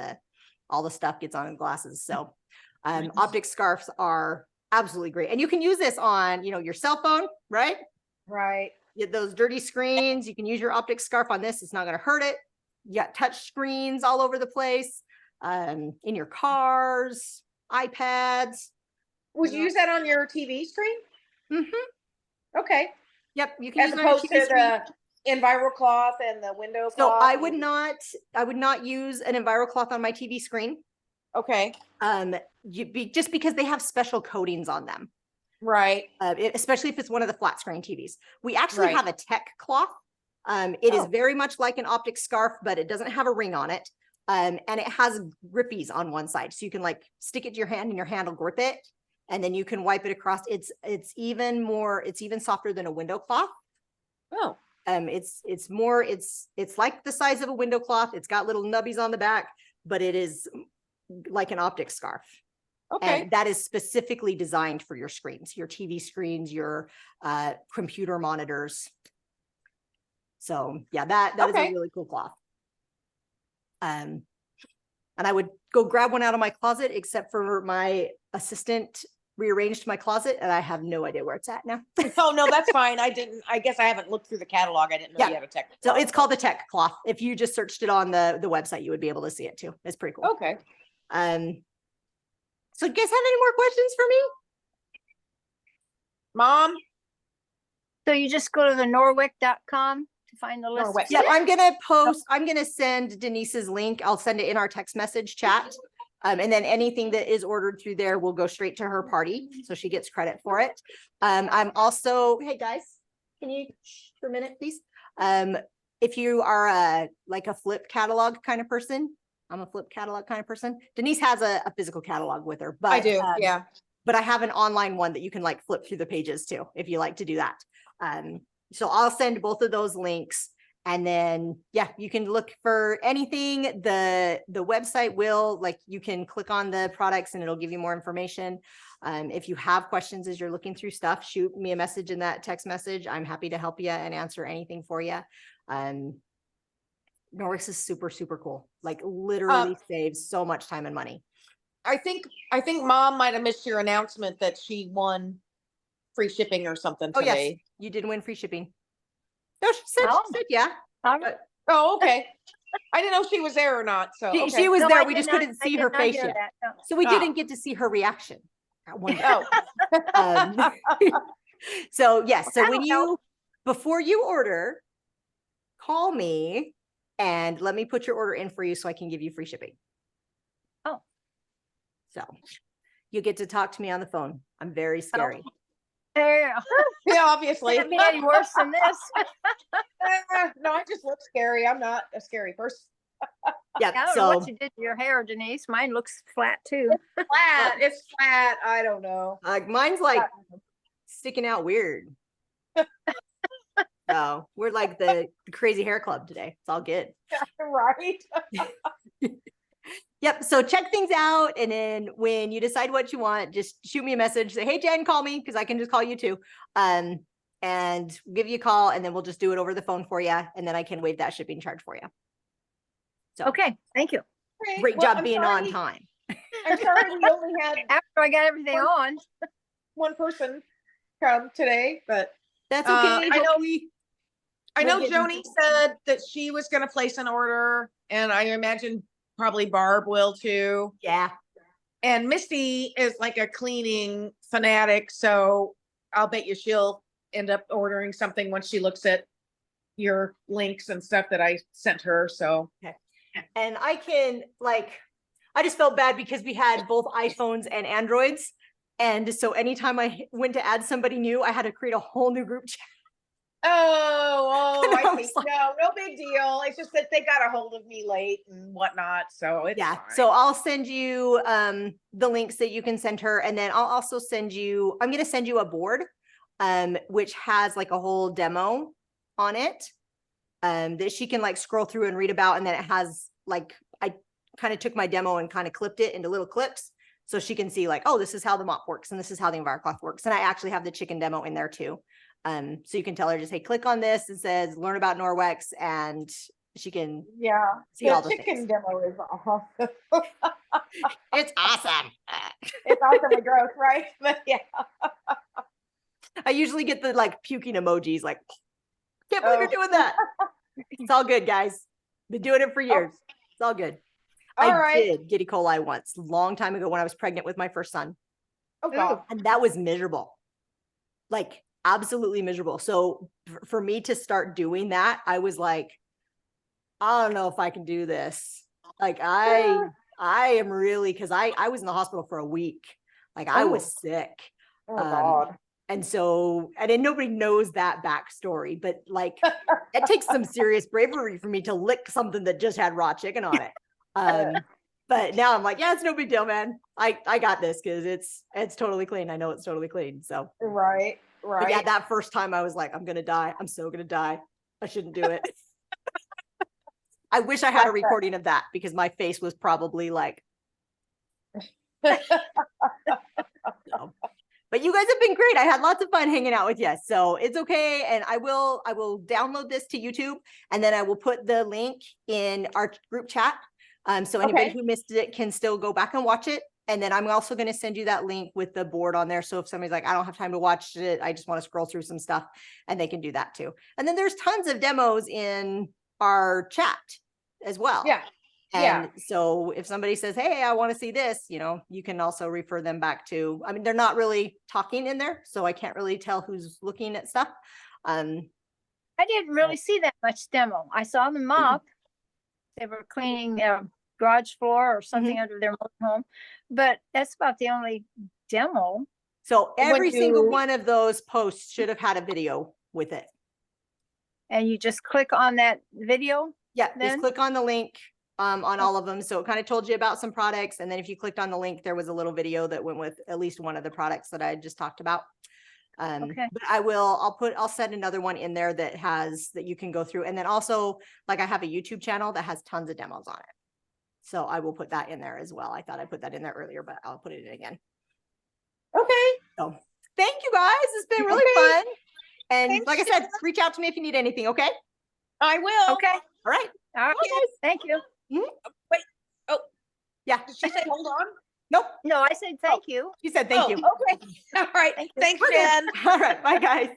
Speaker 2: all the stuff gets on his glasses. So optic scarves are absolutely great. And you can use this on, you know, your cell phone, right?
Speaker 1: Right.
Speaker 2: Get those dirty screens. You can use your optic scarf on this. It's not going to hurt it. You got touch screens all over the place, in your cars, iPads.
Speaker 1: Would you use that on your TV screen?
Speaker 2: Mm-hmm.
Speaker 1: Okay.
Speaker 2: Yep. You can
Speaker 1: As
Speaker 2: use it on
Speaker 1: opposed
Speaker 2: your TV
Speaker 1: to
Speaker 2: screen.
Speaker 1: the Enviro cloth and the window
Speaker 2: So
Speaker 1: cloth.
Speaker 2: I would not use an Enviro cloth on my TV screen.
Speaker 1: Okay.
Speaker 2: Just because they have special coatings on them.
Speaker 1: Right.
Speaker 2: Especially if it's one of the flat screen TVs. We actually have a tech cloth. It is very much like an optic scarf, but it doesn't have a ring on it. And it has grippies on one side. So you can like stick it to your hand and your hand will grip it. And then you can wipe it across. It's even softer than a window cloth.
Speaker 1: Oh.
Speaker 2: It's like the size of a window cloth. It's got little nubbies on the back, but it is like an optic scarf.
Speaker 1: Okay.
Speaker 2: And that is specifically designed for your screens, your TV screens, your computer monitors. So yeah, that is a really cool cloth. and I would go grab one out of my closet, except for my assistant rearranged my closet, and I have no idea where it's at now.
Speaker 1: Oh, no, that's fine. I guess I haven't looked through the catalog. I didn't know
Speaker 2: Yeah.
Speaker 1: you had a tech.
Speaker 2: So it's called the tech cloth. If you just searched it on the website, you would be able to see it too. It's pretty cool.
Speaker 1: Okay.
Speaker 2: So you guys have any more questions for me?
Speaker 1: Mom?
Speaker 4: So you just go to the norwex.com to find the list.
Speaker 1: Norwex.
Speaker 2: Yeah, I'm gonna send Denise's link. I'll send it in our text message chat. And then anything that is ordered through there will go straight to her party. So she gets credit for it. I'm also, hey guys, can you for a minute, please? If you are like a flip catalog kind of person, I'm a flip catalog kind of person. Denise has a physical catalog with her, but
Speaker 1: I do, yeah.
Speaker 2: but I have an online one that you can like flip through the pages too, if you like to do that. So I'll send both of those links, and then, yeah, you can look for anything. The website will, like, you can click on the products and it'll give you more information. If you have questions as you're looking through stuff, shoot me a message in that text message. I'm happy to help you and answer anything for you. Norwex is super, super cool. Like literally saves so much time and money.
Speaker 1: I think Mom might have missed your announcement that she won free shipping or something
Speaker 2: Oh, yes,
Speaker 1: today.
Speaker 2: you did win free shipping. No, she said, yeah.
Speaker 4: All
Speaker 2: right.
Speaker 1: Oh, okay. I didn't know if she was there or not. So
Speaker 2: She
Speaker 1: okay.
Speaker 2: was
Speaker 4: No,
Speaker 2: there.
Speaker 4: I
Speaker 2: We
Speaker 4: did
Speaker 2: just
Speaker 4: not-
Speaker 2: couldn't
Speaker 4: I
Speaker 2: see
Speaker 4: did
Speaker 2: her
Speaker 4: not
Speaker 2: face
Speaker 4: hear
Speaker 2: yet.
Speaker 4: that, no.
Speaker 2: So we
Speaker 1: Oh.
Speaker 2: didn't get to see her reaction. That one day.
Speaker 1: Oh.
Speaker 2: So yes, so
Speaker 4: I
Speaker 2: when
Speaker 4: don't know.
Speaker 2: before you order, call me and let me put your order in for you so I can give you free shipping.
Speaker 4: Oh.
Speaker 2: So you get to talk to me on the phone. I'm very scary.
Speaker 4: There you go.
Speaker 1: Yeah, obviously.
Speaker 4: Can't be any worse than this.
Speaker 1: No, I just look scary. I'm not a scary person.
Speaker 2: Yeah.
Speaker 4: I don't know
Speaker 2: So
Speaker 4: what you did to your hair, Denise. Mine looks flat too.
Speaker 1: Flat. It's flat. I don't know.
Speaker 2: mine's like sticking out weird. So we're like the crazy hair club today. It's all good.
Speaker 1: Right.
Speaker 2: Yep. So check things out. And then when you decide what you want, just shoot me a message. Say, hey, Jen, call me, because I can just call you too. And give you a call, and then we'll just do it over the phone for you. And then I can waive that shipping charge for you. So
Speaker 4: Okay, thank you.
Speaker 2: great
Speaker 1: Well,
Speaker 2: job
Speaker 1: I'm
Speaker 2: being
Speaker 1: sorry-
Speaker 2: on time.
Speaker 1: I'm sorry we only had
Speaker 4: After I got everything on,
Speaker 1: one person come today, but
Speaker 2: That's okay.
Speaker 1: I know-
Speaker 2: Hopefully-
Speaker 1: I
Speaker 2: We'll
Speaker 1: know
Speaker 2: get
Speaker 1: Joni said that she was going to place an order, and I imagine probably Barb will too.
Speaker 2: Yeah.
Speaker 1: And Misty is like a cleaning fanatic, so I'll bet you she'll end up ordering something once she looks at your links and stuff that I sent her. So
Speaker 2: And I can I just felt bad because we had both iPhones and Androids. And so anytime I went to add somebody new, I had to create a whole new group chat.
Speaker 1: oh,
Speaker 2: I
Speaker 1: I
Speaker 2: was
Speaker 1: see.
Speaker 2: like-
Speaker 1: No big deal. It's just that they got a hold of me late and whatnot. So it's
Speaker 2: Yeah.
Speaker 1: fine.
Speaker 2: So I'll send you the links that you can send her. And then I'll also I'm going to send you a board which has like a whole demo on it that she can like scroll through and read about. And then it has like, I kind of took my demo and kind of clipped it into little clips so she can see like, oh, this is how the mop works and this is how the EnviroCloth works. And I actually have the chicken demo in there too. So you can tell her just, hey, click on this. It says learn about Norwex, and she can see all the
Speaker 1: chicken
Speaker 2: things.
Speaker 1: demo is awesome.
Speaker 2: It's awesome.
Speaker 1: It's awesomely gross, right? But yeah.
Speaker 2: I usually get the like puking emojis, like, can't believe you're
Speaker 1: Oh.
Speaker 2: doing that. It's all good, guys. Been doing it for years. It's all good.
Speaker 1: All
Speaker 2: I
Speaker 1: right.
Speaker 2: did get E. coli once, long time ago when I was pregnant with my first son.
Speaker 1: Oh God.
Speaker 2: And that was miserable. Like absolutely miserable. So for me to start doing that, I was like, I don't know if I can do this. Like I am really, because I was in the hospital for a week. Like I was sick.
Speaker 1: Oh God.
Speaker 2: And so, and then nobody knows that backstory, but like it takes some serious bravery for me to lick something that just had raw chicken on it. But now I'm like, yeah, it's no big deal, man. I got this because it's totally clean. I know it's totally clean. So
Speaker 1: Right.
Speaker 2: but yeah, that first time I was like, I'm gonna die. I'm so gonna die. I shouldn't do it. I wish I had a recording of that because my face was probably like. So. But you guys have been great. I had lots of fun hanging out with you. So it's okay. And I will download this to YouTube, and then I will put the link in our group chat. So anybody
Speaker 1: Okay.
Speaker 2: who missed it can still go back and watch it. And then I'm also going to send you that link with the board on there. So if somebody's like, I don't have time to watch it, I just want to scroll through some stuff, and they can do that too. And then there's tons of demos in our chat as well.
Speaker 1: Yeah.
Speaker 2: And so if somebody says, hey, I want to see this, you know, you can also refer them back to, I mean, they're not really talking in there, so I can't really tell who's looking at stuff.
Speaker 4: I didn't really see that much demo. I saw the mop. They were cleaning their garage floor or something under their home, but that's about the only demo.
Speaker 2: So every single
Speaker 1: you-
Speaker 2: one of those posts should have had a video with it.
Speaker 4: And you just click on that video.
Speaker 2: Yeah,
Speaker 4: Then?
Speaker 2: just click on the link on all of them. So it kind of told you about some products. And then if you clicked on the link, there was a little video that went with at least one of the products that I just talked about.
Speaker 4: Okay.
Speaker 2: But I'll set another one in there that you can go through. And then also, like, I have a YouTube channel that has tons of demos on it. So I will put that in there as well. I thought I put that in there earlier, but I'll put it in again.
Speaker 1: Okay.
Speaker 2: So thank you guys. It's been really fun. And
Speaker 1: Thanks,
Speaker 2: like I said, reach out to me if you need anything. Okay.
Speaker 1: I will.
Speaker 4: Okay.
Speaker 2: All right.
Speaker 4: All right.
Speaker 1: Okay.
Speaker 4: Thank you.
Speaker 2: Yeah.
Speaker 1: Did she say hold on?
Speaker 2: Nope.
Speaker 4: No, I said thank you.
Speaker 2: She said thank you.
Speaker 1: Okay. All right.
Speaker 4: Thank you.
Speaker 1: Thanks,
Speaker 2: We're good.
Speaker 1: Jen.
Speaker 2: All right. Bye, guys.